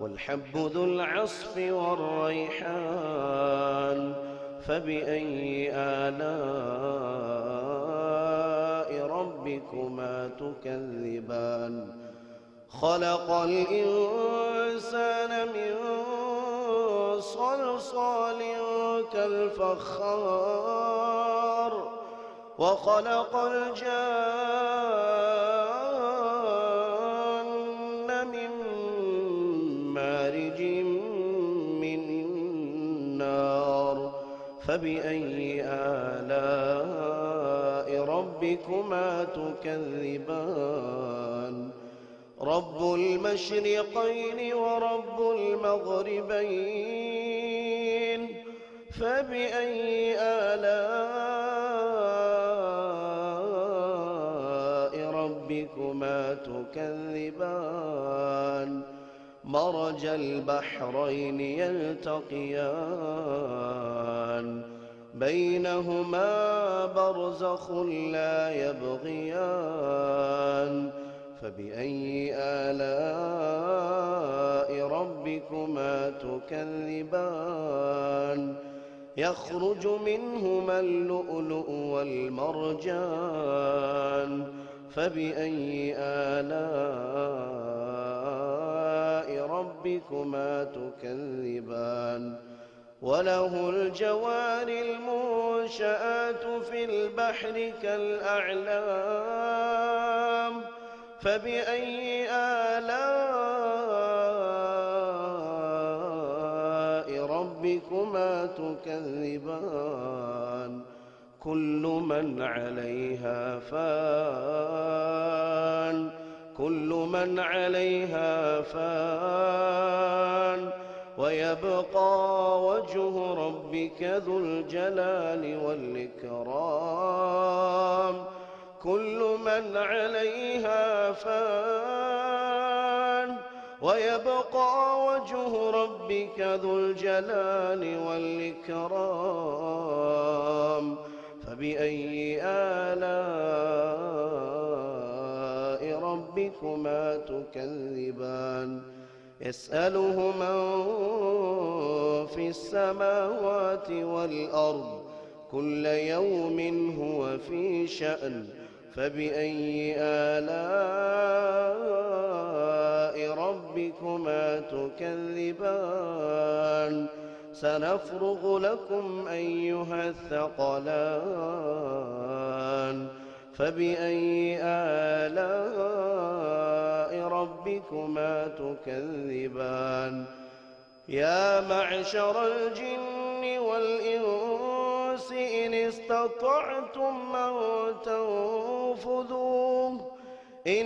والحب ذو العصف والريحان فبأي آلاء ربكما تكذبان خلق الإنسان من صلصال كالفخار وخلق الجان من مارج من نار فبأي آلاء ربكما تكذبان رب المشرقين ورب المغربين فبأي آلاء ربكما تكذبان مرج البحرين يلتقيان بينهما برزخ لا يبغيان فبأي آلاء ربكما تكذبان يخرج منهما اللؤلؤ والمرجان فبأي آلاء ربكما تكذبان وله الجوار المنشآت في البحر كالأعلام فبأي آلاء ربكما تكذبان كل من عليها فان كل من عليها فان ويبقى وجه ربك ذو الجلال والإكرام كل من عليها فان ويبقى وجه ربك ذو الجلال والإكرام فبأي آلاء ربكما تكذبان يسأله من في السماوات والأرض كل يوم هو في شأن فبأي آلاء ربكما تكذبان سنفرغ لكم أيها الثقلان فبأي آلاء ربكما تكذبان يا معشر الجن والإنس إن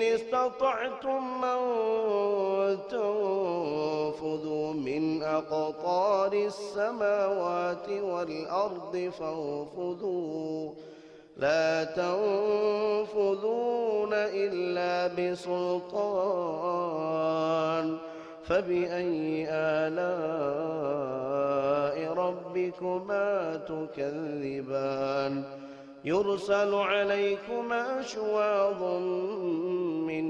استطعتم أن تنفذوا من أقطار السماوات والأرض فانفذوا لا تنفذون إلا بسلطان فبأي آلاء ربكما تكذبان يرسل عليكما شواظ من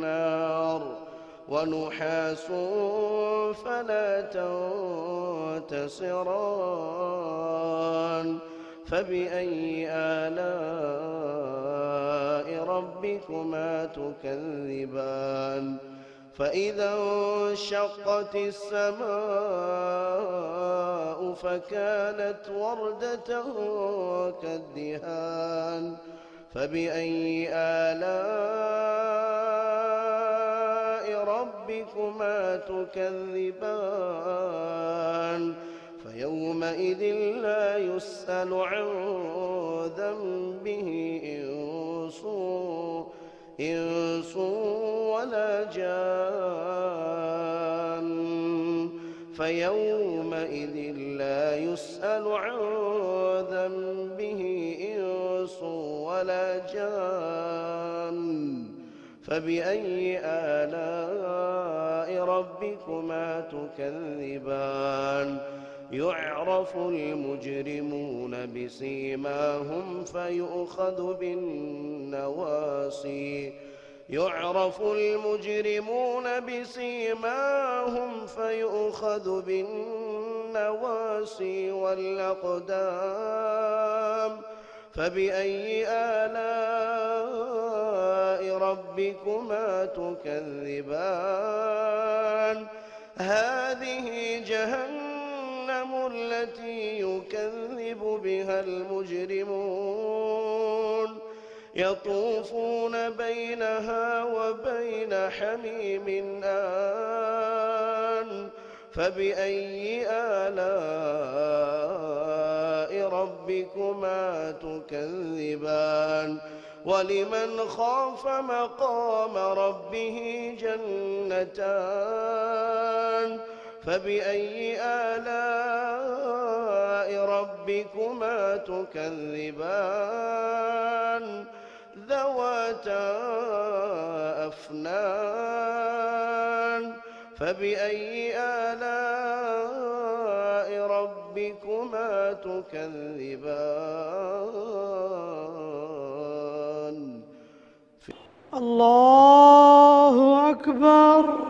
نار ونحاس فلا تنتصران فبأي آلاء ربكما تكذبان فإذا انشقت السماء فكانت وردة كالدهان فبأي آلاء ربكما تكذبان فيومئذ لا يسأل عن ذنبه إنس ولا جان فيومئذ لا يسأل عن ذنبه إنس ولا جان فبأي آلاء ربكما تكذبان يعرف المجرمون بسيماهم فيؤخذ بالنواصي يعرف المجرمون بسيماهم فيؤخذ بالنواصي والأقدام فبأي آلاء ربكما تكذبان هذه جهنم التي يكذب بها المجرمون يطوفون بينها وبين حميم آن فبأي آلاء ربكما تكذبان ولمن خاف مقام ربه جنتان فبأي آلاء ربكما تكذبان ذواتا أفنان فبأي آلاء ربكما تكذبان الله أكبر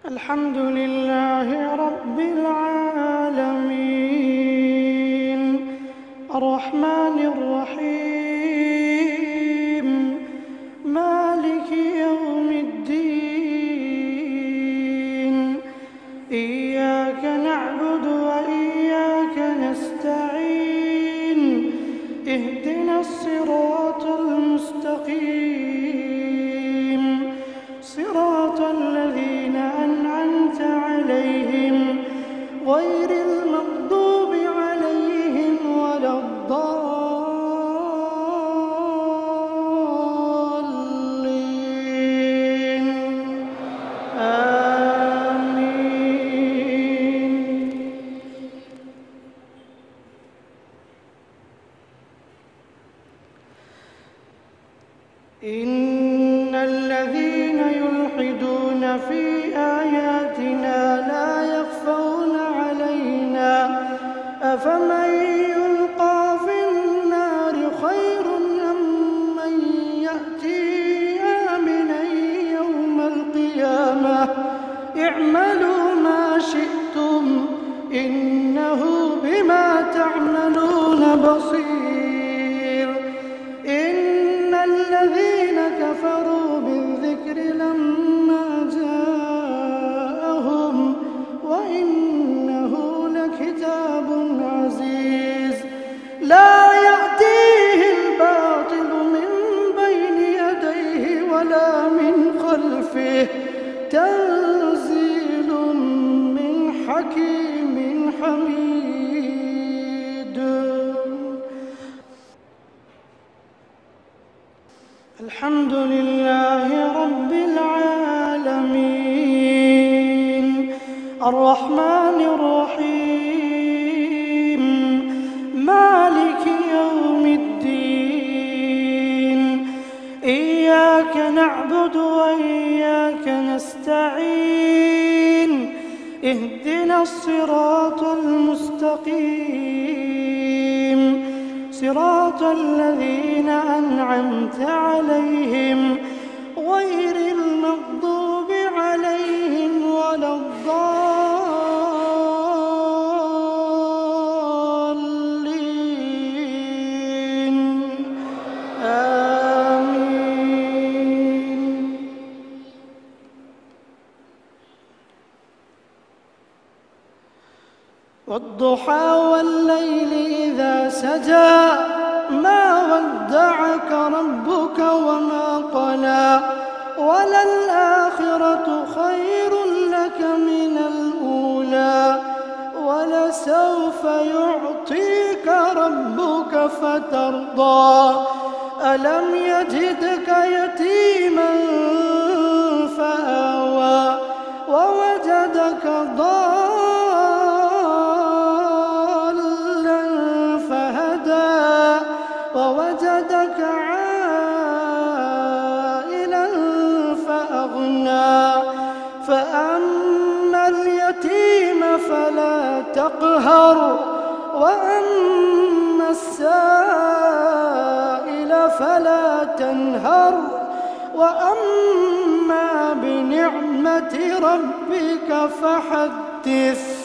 الحمد لله رب العالمين الرحمن الرحيم مالك يوم الدين إياك نعبد وإياك نستعين اهدنا الصراط المستقيم صراط الذين أنعمت عليهم غير المغضوب عليهم ولا الضالين آمين. إن الذين يلحدون في آياتنا لا يخفون علينا أفمن يلقى في النار خير أم من يأتي آمنا يوم القيامة اعملوا ما شئتم إنه بما تعملون بصير. إن الذين كفروا بالذكر لما جاءهم وإنه لكتاب عزيز لا يأتيه الباطل من بين يديه ولا من خلفه تنزيل من حكيم حميد. الحمد لله رب العالمين الرحمن الرحيم مالك يوم الدين إياك نعبد وإياك نستعين اهدنا الصراط المستقيم صراط الذين أنعمت عليهم غير المغضوب عليهم ولا الضالين آمين. والضحى والليل إذا سجى ما ودعك ربك وما قلى وللآخرة خير لك من الأولى ولسوف يعطيك ربك فترضى ألم يجدك يتيما فآوى ووجدك ضالا فهدى ووجدك عائلا فأغنى فأما اليتيم فلا تقهر وأما السائل فلا تنهر وأما بنعمة ربك فحدث.